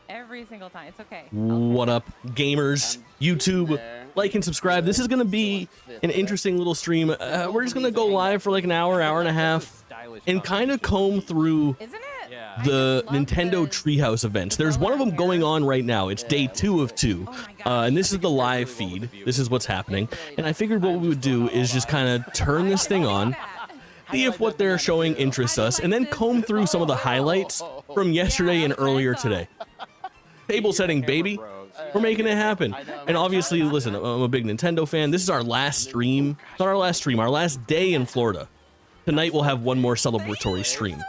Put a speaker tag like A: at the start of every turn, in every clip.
A: every single time. It's okay.
B: What up, gamers? YouTube, like and subscribe. This is gonna be an interesting little stream. We're just gonna go live for like an hour, hour and a half, and kind of comb through the Nintendo Treehouse events. There's one of them going on right now. It's day 2 of 2, and this is the live feed. This is what's happening, and I figured what we would do is just kind of turn this thing on, see if what they're showing interests us, and then comb through some of the highlights from yesterday and earlier today. Table setting, baby. We're making it happen. And obviously, listen, I'm a big Nintendo fan. This is our last stream. It's not our last stream, our last day in Florida. Tonight we'll have one more celebratory stream.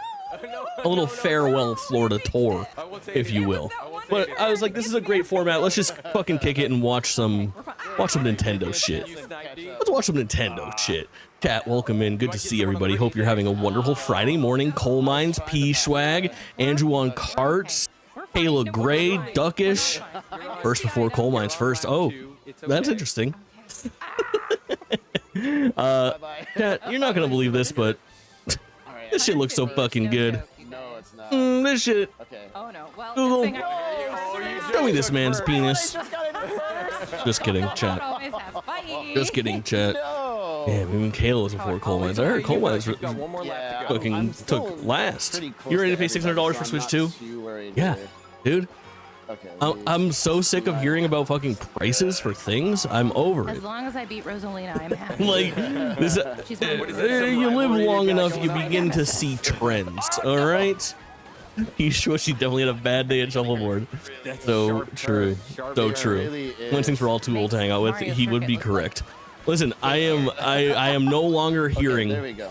B: A little farewell Florida tour, if you will. But I was like, this is a great format. Let's just fucking kick it and watch some Nintendo shit. Let's watch some Nintendo shit. Chat, welcome in. Good to see everybody. Hope you're having a wonderful Friday morning. Coal Mines, P Swag, Andrew on Karts, Kayla Gray, Duckish. First before Coal Mines first. Oh, that's interesting. Chat, you're not gonna believe this, but this shit looks so fucking good. This shit.
A: Oh no. Well,
B: Google, show me this man's penis. Just kidding, chat. Just kidding, chat. Damn, even Kayla was before Coal Mines. I heard Coal Mines fucking took last. You ready to pay $600 for Switch 2? Yeah, dude. I'm so sick of hearing about fucking prices for things. I'm over it.
A: As long as I beat Rosalina, I'm happy.
B: Like, this, you live long enough, you begin to see trends. All right. He's sure she definitely had a bad day at shuffleboard. So true. So true. When things we're all too old to hang out with, he would be correct. Listen, I am no longer hearing.
C: There we go.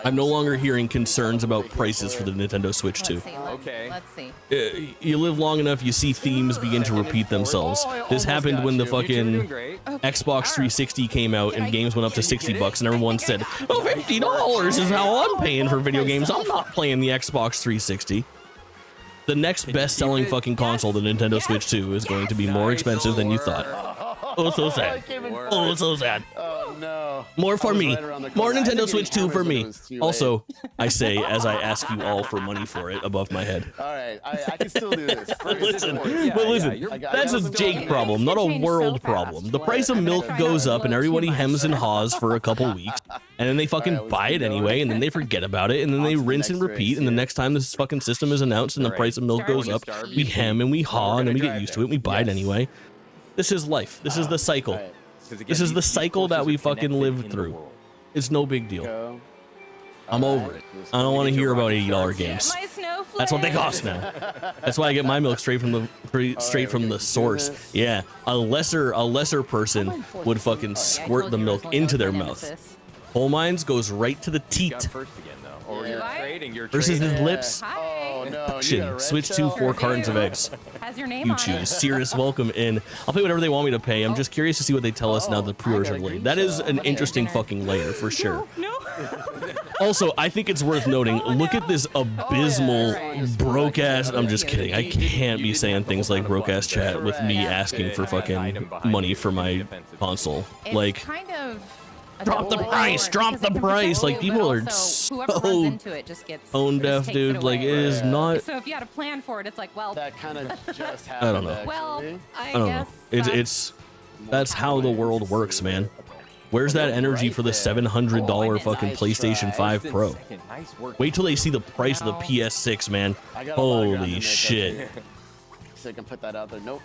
B: I'm no longer hearing concerns about prices for the Nintendo Switch 2.
A: Okay. Let's see.
B: You live long enough, you see themes begin to repeat themselves. This happened when the fucking Xbox 360 came out and games went up to $60 and everyone said, "Oh, $50 is how I'm paying for video games. I'm not playing the Xbox 360." The next best-selling fucking console, the Nintendo Switch 2, is going to be more expensive than you thought. Oh, so sad. Oh, so sad.
C: Oh, no.
B: More for me. More Nintendo Switch 2 for me. Also, I say as I ask you all for money for it above my head.
C: All right, I can still do this.
B: Listen, that's a Jake problem, not a world problem. The price of milk goes up and everybody hems and haws for a couple weeks, and then they fucking buy it anyway, and then they forget about it, and then they rinse and repeat, and the next time this fucking system is announced and the price of milk goes up, we hem and we haw, and then we get used to it, and we buy it anyway. This is life. This is the cycle. This is the cycle that we fucking lived through. It's no big deal. I'm over it. I don't want to hear about $80 games. That's what they cost now. That's why I get my milk straight from the source. Yeah, a lesser person would fucking squirt the milk into their mouth. Coal Mines goes right to the teat. Versus his lips.
C: Oh, no.
B: Switch to 4 cartons of eggs.
A: Has your name
B: You
A: on
B: choose.
A: it.
B: Serious welcome in. I'll pay whatever they want me to pay. I'm just curious to see what they tell us now the pre-orders are laid. That is an interesting fucking layer for sure. Also, I think it's worth noting, look at this abysmal broke ass. I'm just kidding. I can't be saying things like broke ass chat with me asking for fucking money for my console. Like,
A: kind of
B: drop the price, drop the price. Like, people are so tone deaf, dude. Like, it is not.
A: So if you had a plan for it, it's like, well,
C: that kind of just happened.
B: I don't know.
A: Well,
B: I don't know. It's that's how the world works, man. Where's that energy for the $700 fucking PlayStation 5 Pro? Wait till they see the price of the PS6, man. Holy shit.
C: So I can put that out there. Nope.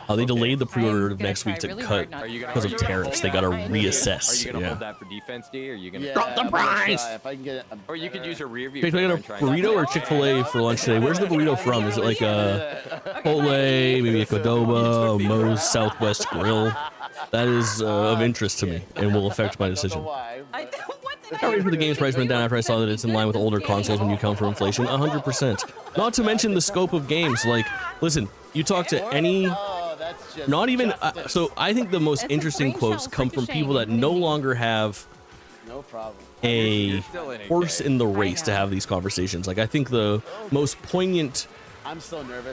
B: Oh, they delayed the pre-order of next week to cut because of tariffs. They gotta reassess.
D: Are you gonna
B: Yeah.
D: hold that for defense, D? Or are you gonna
B: drop the price?
C: If I can get
D: or you could use a rear view.
B: Can I get a burrito or Chick-fil-A for lunch today? Where's the burrito from? Is it like a Chipotle, maybe a Qdoba, a Moe's Southwest Grill? That is of interest to me and will affect my decision. Not ready for the game's price went down after I saw that it's in line with older consoles when you count for inflation. 100%. Not to mention the scope of games. Like, listen, you talk to any. Not even. So I think the most interesting quotes come from people that no longer have a horse in the race to have these conversations. Like, I think the most poignant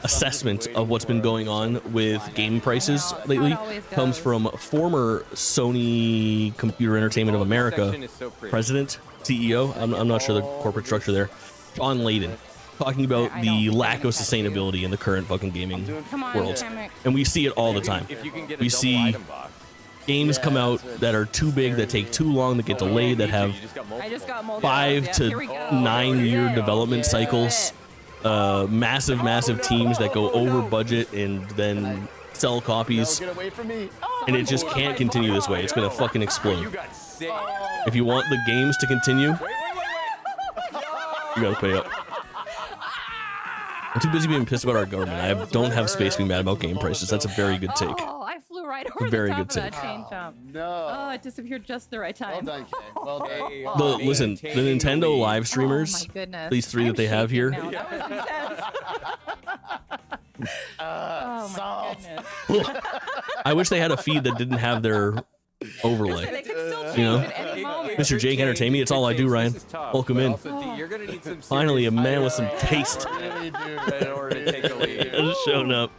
B: assessment of what's been going on with game prices lately comes from former Sony Computer Entertainment of America president, CEO, I'm not sure the corporate structure there, John Layden. talking about
A: I
B: the
A: don't think
B: lack
A: I'm
B: of
A: gonna catch you.
B: sustainability in the current fucking gaming
A: Come on,
B: world,
A: Kamek.
B: and we see it all the time.
D: If you can get a
B: We
D: double
B: see
D: item box.
B: games
C: Yeah,
B: come out
C: that's what's
B: that are too big, that take too long, that get delayed, that have
D: You just got
A: I
D: multiple.
A: just got multiple.
B: 5
A: Yeah,
B: to
A: here we go.
B: 9-year
A: Yeah.
B: development
C: Yeah.
B: cycles, massive teams that go over budget and then sell
C: No,
B: copies,
C: get away from me.
B: and it just can't continue this way. It's gonna fucking
D: You
B: explode.
D: got sick.
B: If you want the games to continue,
D: Wait.
B: you gotta pay up. I'm too busy being pissed about our government. I don't have space to be mad about game prices. That's a very good take.
A: Oh, I flew right over
B: Very
A: the top
B: good
A: of that
B: take.
A: chain jump.
C: No.
A: Oh, it disappeared just the right
C: Well
A: time.
C: done, Kay. Well done.
D: Hey,
B: Listen, the Nintendo live streamers,
A: Oh my goodness.
B: these 3
A: I'm
B: that they have
A: shaking
B: here,
A: now. That was intense. Oh my
C: Salt.
A: goodness.
B: I wish they had a feed that didn't have their overlay.
A: They could still change
B: You know?
A: at any moment.
B: Mr. Jake Entertainment, it's all I do, Ryan. Welcome in.
D: You're gonna need some
B: Finally, a man with some taste
C: Really do.
D: in order to take the lead.
B: has shown up.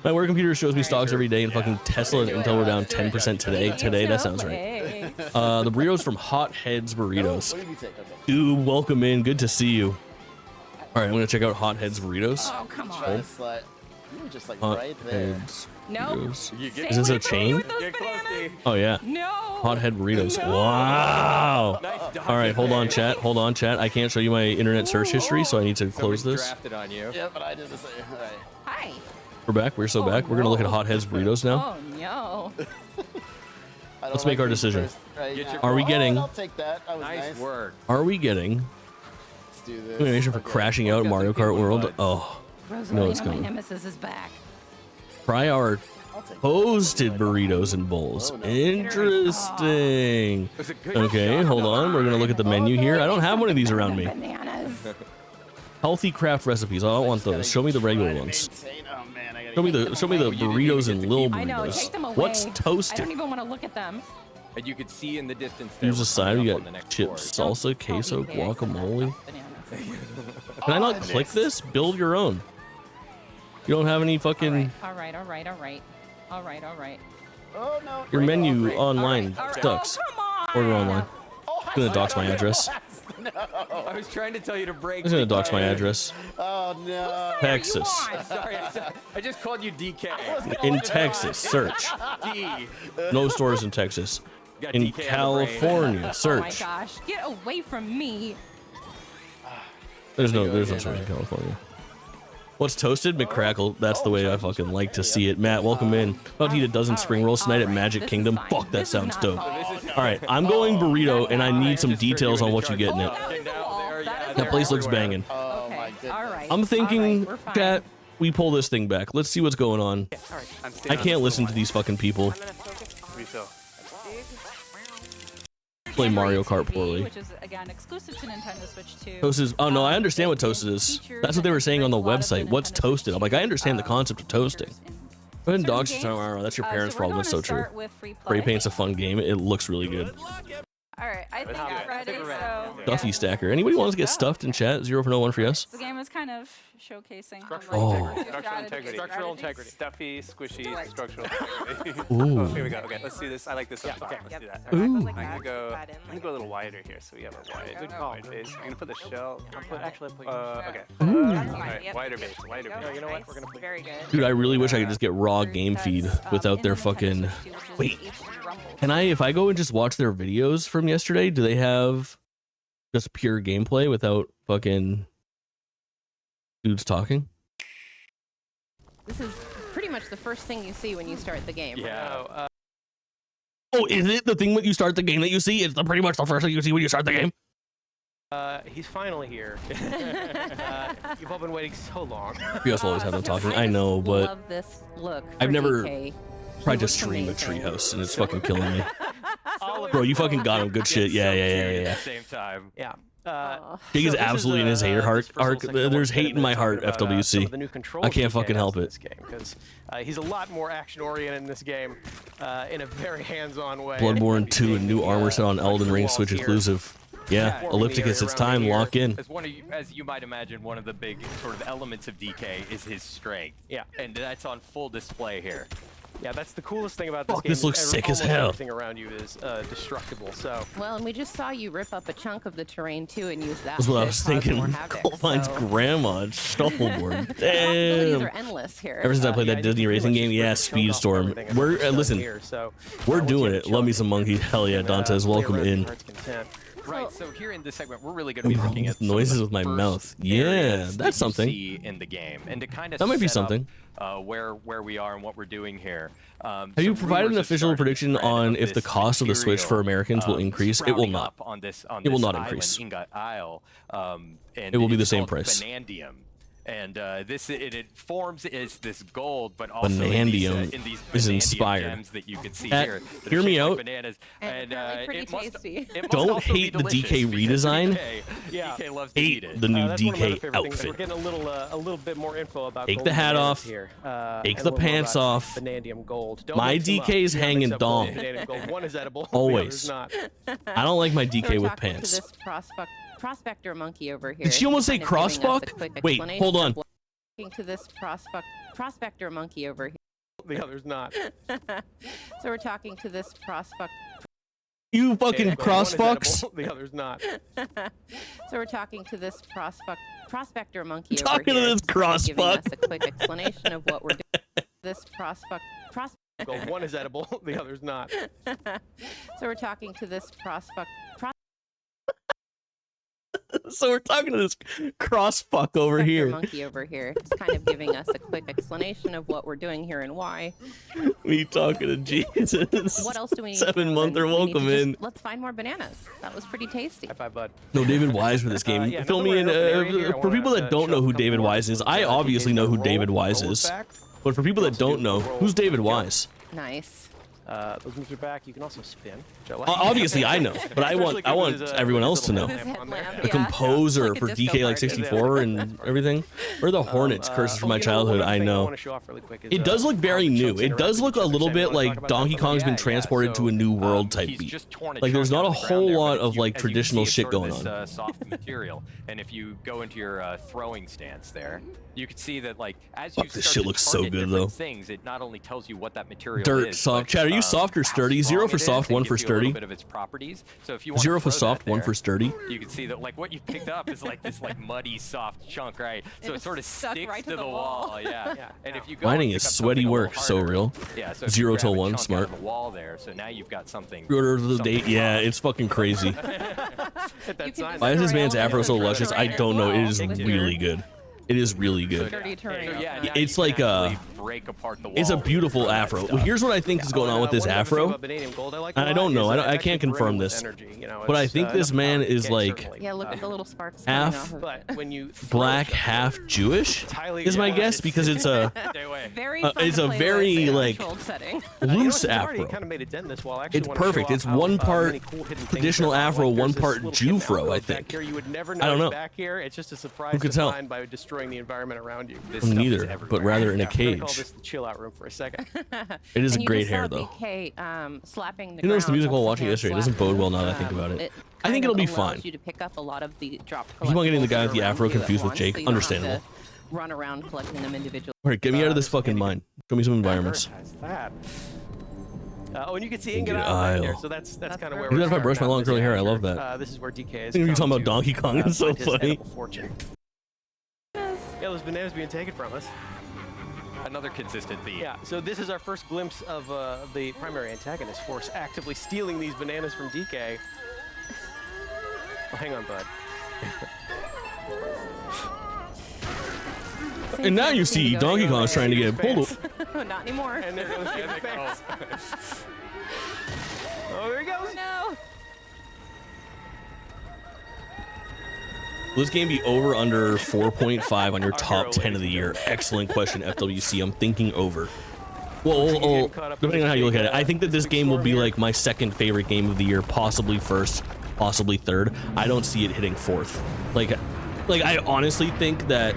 B: My work computer shows me stocks every day, and fucking Tesla and Intel were down 10% today. That sounds right.
A: Hey.
B: The burritos from Hot Heads Burritos.
C: What did you take? Okay.
B: Dude, welcome in. Good to see you. All right, I'm gonna check out Hot Heads Burritos.
A: Oh, come
C: Try
A: on.
C: to slide. You were just like
B: Hot
C: right there.
B: Heads
A: No.
B: Burritos.
D: You get-
A: Stay
B: Is this
A: away
B: a
A: from me
B: chain?
A: with those
D: Get close,
A: bananas.
B: Oh yeah.
A: No.
B: Hot Head Burritos.
A: No.
B: Wow.
D: Nice dodge.
B: All right, hold on, chat. Hold on, chat. I can't show you my internet search history, so I need to close
D: Somebody
B: this.
D: drafted on you.
C: Yeah, but I did the same. All right.
A: Hi.
B: We're back. We're so back. We're gonna look at Hot Heads Burritos now.
A: Oh no.
C: I don't
B: Let's make our
C: being
B: decision.
C: first right
D: Get
C: now.
D: your-
B: Are we getting-
C: I'll take that. That was
D: Nice
C: nice.
D: work.
B: Are we getting
C: Let's do this.
B: animation for
C: Okay.
B: crashing out in Mario Kart World? Oh,
A: Rosalina,
B: it's
A: my
B: coming.
A: nemesis is back.
B: try our
C: I'll take that.
B: toasted burritos and bowls.
C: Oh, no.
B: Interesting.
D: It was a good
B: Okay,
D: shot.
B: hold on. We're gonna look at the menu here. I don't have one of these around me.
A: Bananas.
B: Healthy craft recipes. I don't want those. Show me the regular ones.
C: Maintain- Oh man, I gotta
B: Show me
C: get
B: the burritos and little
A: I know.
B: burritos.
A: Take them away.
B: What's
A: I
B: toasted?
A: don't even want to look at them.
D: And you could see in the distance. there
B: Use the
D: we're
B: side.
D: coming
B: We
D: up on
B: got
D: the next
B: chips,
D: board.
B: salsa, queso,
A: Don't be big.
B: guacamole.
A: Bananas.
B: Can I not click this? Build your own. You don't have any fucking.
A: All right.
C: Oh no.
B: Your menu online
A: All right.
B: sucks.
A: Oh, come on.
B: Order online. I'm gonna dox my address.
D: I was trying to tell you to break.
B: I'm gonna dox my
D: the-
B: address.
C: Oh no.
B: Texas.
D: Sorry, I just called you DK.
B: In Texas, search.
D: D.
B: No stores in Texas.
D: Got
B: In
D: DK on the brain.
B: California,
A: Oh my
B: search.
A: gosh. Get away from me.
B: There's no stores in California. What's toasted? McCrackle. That's the way I fucking like to see it. Matt, welcome in. About to eat a dozen spring rolls tonight at Magic
A: This is
B: Kingdom.
A: fine.
B: Fuck, that
A: This is
B: sounds
A: not
B: dope.
A: fine.
B: All right, I'm going burrito, and I need some
D: Just figured
B: details on
D: we'd
B: what you
D: charge
B: get in
A: Oh,
B: it.
A: that was the wall.
D: There,
A: That
D: yeah,
A: is
B: That
A: the
B: place
A: wall.
B: looks
D: everywhere.
B: banging.
C: Oh
A: Okay,
C: my goodness.
A: all right.
B: I'm thinking,
A: All right, we're fine.
B: chat, we pull this thing back. Let's see what's going on. I can't listen to these fucking people play Mario Kart poorly.
E: Which is again exclusive to Nintendo Switch 2.
B: Toasted is. Oh no, I understand what toasted is. That's what they were saying on the website. What's toasted? I'm like, I understand the concept of toasting. Go ahead and dodge the tomorrow. That's your parents' problem. It's so true. Spray paint's a fun game. It looks really good.
E: All right, I think I'm ready. So
B: Stuffy stacker. Anybody wants to get stuffed in chat? 0 for no, 1 for yes.
E: the game is kind of showcasing
B: Oh.
F: Structural integrity.
E: Structural integrity.
F: Stuffy, squishy, structural integrity.
B: Ooh.
F: Oh, here we go. Okay, let's do this. I like this one. Okay, let's do that.
B: Ooh.
F: I'm gonna go a little wider here, so we have a wide base. I'm gonna put the shell. Okay. All right, wider base, wider base.
E: You know what? We're gonna put very good.
B: Dude, I really wish I could just get raw game feed without their fucking. Wait. Can I, if I go and just watch their videos from yesterday, do they have just pure gameplay without fucking dudes talking?
A: This is pretty much the first thing you see when you start the game.
D: Yeah.
B: Oh, is it the thing when you start the game that you see? It's pretty much the first thing you see when you start the game.
F: He's finally here. You've all been waiting so long.
B: You guys will always have them talking. I know, but
A: Love this look.
B: I've
A: for
B: never
A: DK.
B: tried to
A: looks
B: stream a
A: amazing.
B: Treehouse, and it's fucking killing me.
F: All of
B: Bro, you fucking got him. Good shit. Yeah, yeah, yeah,
D: At
B: yeah.
D: the same time.
F: Yeah.
A: Aw.
B: Jake is
F: So this
B: absolutely in his hater
F: just
B: arc.
F: first little section I
B: There's
F: wanted to
B: hate in my heart,
F: talk about, some
B: FWC.
F: of the new controls
B: I can't
F: DK
B: fucking
F: has
B: help
F: in
B: it.
F: this game, 'cause, he's a lot more action-oriented in this game, in a very hands-on way.
B: Bloodborne 2 and new armor set on Elden Ring Switch exclusive. Yeah, Ellipticus, it's time. Lock in.
D: As you might imagine, one of the big sort of elements of DK is his strength.
F: Yeah.
D: And that's on full display here.
F: Yeah, that's the coolest thing about this
B: Fuck,
F: game.
B: this looks sick as
F: almost
B: hell.
F: Everything around you is destructible. So
A: Well, and we just saw you rip up a chunk of the terrain too and use that.
B: That's what I
A: to
B: was
A: cause more
B: thinking.
A: havoc,
B: Colvine's
A: so
B: grandma shuffleboard.
A: possibilities
B: Damn.
A: are endless here.
B: Ever since I played
F: yeah,
B: that
F: you
B: Disney
F: can
B: racing
F: pretty
B: game,
F: much
B: yeah,
F: just rip a chunk off
B: Speedstorm.
F: everything and
B: We're
F: it's done
B: listen,
F: here. So,
B: we're
F: once
B: doing
F: you have
B: it.
F: a
B: Love me
F: chunk,
B: some monkey. Hell yeah,
F: you can,
B: Dantes,
F: play
B: welcome
F: around to
B: in.
F: your heart's content.
D: Right, so here in this segment, we're really going to be
B: I'm
D: looking at
B: noises
D: some of
B: with my
D: the first
B: mouth. Yeah,
D: areas that
B: that's
D: you
B: something.
D: see in the game, and to kind of
B: That might be
D: set up,
B: something.
D: where we are and what we're doing here.
B: Have you provided an official prediction on if the cost of the Switch for Americans will increase? It will not.
D: On this,
B: It will not
D: island,
B: increase.
D: Ingot Isle, and
B: It will be the
D: it's
B: same
D: called
B: price.
D: Banandium. And it forms as this gold, but also
B: Banandium
D: in these
B: is
D: Banandium
B: inspired.
D: gems that you can see
B: That-
D: here. that are
B: hear me
D: shaped like
B: out.
D: Bananas.
A: And apparently pretty
D: it must,
A: tasty.
D: it must
B: Don't
D: also be
B: hate the DK
D: delicious because
B: redesign.
D: DK loves to
B: Hate
D: eat it.
B: the new
F: that's one of my other
B: DK
F: favorite things. We're
B: outfit.
F: getting a little bit more info about
B: Take
F: gold
B: the hat
F: bananas
B: off.
F: Here.
B: Take
F: And
B: the
F: a little more
B: pants
F: about
B: off.
F: Vanadium gold. Don't
B: My
F: mix them up.
B: DK's
F: You don't
B: hanging
F: mix up gold
B: dong.
F: and vanadium gold. One is edible.
B: Always.
F: The other's not.
B: I don't like my
A: So
B: DK
A: we're
B: with
A: talking
B: pants.
A: To this prospector monkey over here.
B: Did she almost say
A: kind of giving us a
B: crossfuck?
A: quick
B: Wait,
A: explanation
B: hold on.
A: of what- Talking to this prospector monkey over here.
F: The other's not.
A: So we're talking to this
B: You fucking cross
F: One is
B: fucks.
F: edible. The other's not.
A: So we're talking to this prospector monkey over
B: Talking to
A: here.
B: this
A: kind of
B: cross
A: giving
B: fuck.
A: us a quick explanation of what we're doing. This
F: Gold. One is edible. The other's not.
A: So we're talking to this
B: So we're talking to this cross fuck over
A: prospector
B: here.
A: monkey over here. Just kind of giving us a quick explanation of what we're doing here and why.
B: We talking to Jesus.
A: What else do we need? to
B: 7
A: know?
B: monther,
A: Then we need to
B: welcome
A: just-
B: in.
A: Let's find more bananas. That was pretty tasty.
F: High five, bud.
B: No, David Wise for this game.
F: Yeah,
B: Fill
F: now
B: me
F: that
B: in.
F: we're in an open area here, I
B: For people
F: wanna,
B: that don't
F: show
B: know
F: a
B: who
F: couple
B: David
F: more
B: Wise is,
F: of
B: I
F: the
B: obviously
F: DK's
B: know who
F: roll-
B: David Wise
F: roll
B: is.
F: effect.
B: But for people that don't know, who's David Wise?
A: Nice.
F: Those moves are back. You can also spin. Which I like.
B: Obviously, I know, but I want everyone else to know.
A: His headlamp,
B: A
A: yeah.
B: composer
A: Like a
B: for
A: disco
B: DK like
A: party.
B: 64 and everything. Or the Hornets, curses from my childhood. I know. It does look very new. It does look a little bit like Donkey Kong's been transported to a new world type
D: he's
B: beat.
D: just torn
B: Like, there's
D: chunk
B: not
D: out
B: a
D: of the ground
B: whole
D: there,
B: lot
D: but
B: of, like,
D: as you can
B: traditional
D: see, it's
B: shit
D: sort of
B: going
D: this,
B: on.
D: Soft material, and if you go into your throwing stance there, you can see that like as
B: Fuck,
D: you
B: this
D: start
B: shit
D: to
B: looks so
D: target
B: good,
D: different
B: though.
D: things, it not only tells you what that material
B: Dirt,
D: is,
B: soft.
D: but,
B: Chad, are you soft or
D: how
B: sturdy? 0
D: strong
B: for
D: it is,
B: soft,
D: and
B: 1
D: gives
B: for
D: you a little
B: sturdy.
D: bit of its properties. So if you want
B: 0
D: to
B: for
D: throw
B: soft,
D: that
B: 1
D: there,
B: for sturdy.
D: you can see that like what you picked up is like this like muddy soft chunk, right? So it
A: was
D: sort of
A: stuck
D: sticks
A: right
D: to
A: to
D: the
A: the
D: wall.
A: wall.
D: Yeah. And if you go
B: Mining
D: and
B: is
D: pick up
B: sweaty
D: something a
B: work,
D: little
B: so
D: harder,
B: real.
D: Yeah, so if
B: 0
D: you
B: till
D: grab a
B: 1,
D: chunk
B: smart.
D: out of the wall there, so now you've got something.
B: Order of the
D: something
B: date. Yeah,
D: fun.
B: it's fucking crazy.
F: Hit that sign.
B: Why is this
A: Destroy
B: man's afro
A: elements
B: so
A: of the
B: luscious? I
A: terrain
B: don't
A: as
B: know. It
A: well
B: is
A: with your
B: really good. It is really good.
A: Dirty terrain.
D: So yeah,
A: Yeah.
D: now
B: It's
D: you can
B: like a-
D: actually break apart the wall
B: It's a
D: with your
B: beautiful
D: throwing
B: afro.
D: stuff.
B: Well, here's what I think is going on with this afro. And I don't know. I can't confirm this. But I think this man is like
A: Yeah, look at the little sparks coming
B: half
A: off of
F: But
A: it.
F: when you
B: black, half Jewish. Is my guess because it's a
D: Stay away.
A: Very
B: Uh,
A: fun
B: it's
A: to
B: a
A: play
B: very,
A: with in a
B: like,
A: controlled setting.
B: loose afro.
F: Kind of made a dent in this wall. I actually
B: It's
F: wanna show
B: perfect.
F: off
B: It's
F: how,
B: one part
F: many cool hidden things
B: traditional
F: there are.
B: afro,
F: Like,
B: one
F: there's this
B: part
F: little
B: Jew
F: hidden
B: fro,
F: arrow
B: I
F: back
B: think.
F: Here. You would never
B: I don't
F: know
B: know.
F: it's back here. It's just a surprise
B: Who could
F: to
B: tell?
F: find by destroying the environment around you.
D: This stuff is
B: Neither,
D: everywhere.
B: but rather in a
F: Yeah, we're gonna call
B: cage.
F: this the chill out room for a second.
B: It is
A: And you
B: great
A: just saw
B: hair though.
A: BK, slapping the
B: You notice the
A: ground
B: music while
A: with
B: watching
A: hand
B: yesterday. It doesn't bode well now that I think
A: slapping.
B: about it. I
A: kind
B: think it'll
A: of
B: be
A: allows
B: fine.
A: you to pick up a lot of the dropped
B: Keep on getting the guy with the
A: collectibles
B: afro
A: around you
B: confused
A: at
B: with
A: once,
B: Jake.
A: so you don't have
B: Understandable.
A: to run around collecting them individually.
B: All right, get me out of this fucking mine. Show me some environments.
F: That. Oh, and you can see
B: Ingot
F: Ingot Isle right there,
B: Isle.
F: so that's
A: That's
F: kind of
A: where
F: where
B: Even if I
F: we're
B: brush my
F: starting
B: long
F: out
B: curly
F: this
B: hair, I love
F: after.
B: that.
F: This is where DK is.
B: think you're talking
F: come
B: about
F: to,
B: Donkey Kong. It's so
F: find his
B: funny.
F: edible fortune. Yeah, those bananas being taken from us.
D: Another consistent theme.
F: Yeah, so this is our first glimpse of the primary antagonist force actively stealing these bananas from DK. Oh, hang on, bud.
B: And now you see Donkey Kong's trying to get pulled.
A: Not anymore.
F: And there goes the
D: There they go.
F: fence. Oh, there he goes.
A: No.
B: Will this game be over under 4.5 on your top 10 of the year? Excellent question, FWC. I'm thinking over. Well, depending on how you look at it, I think that this game will be like my second favorite game of the year, possibly first, possibly third. I don't see it hitting fourth. Like I honestly think that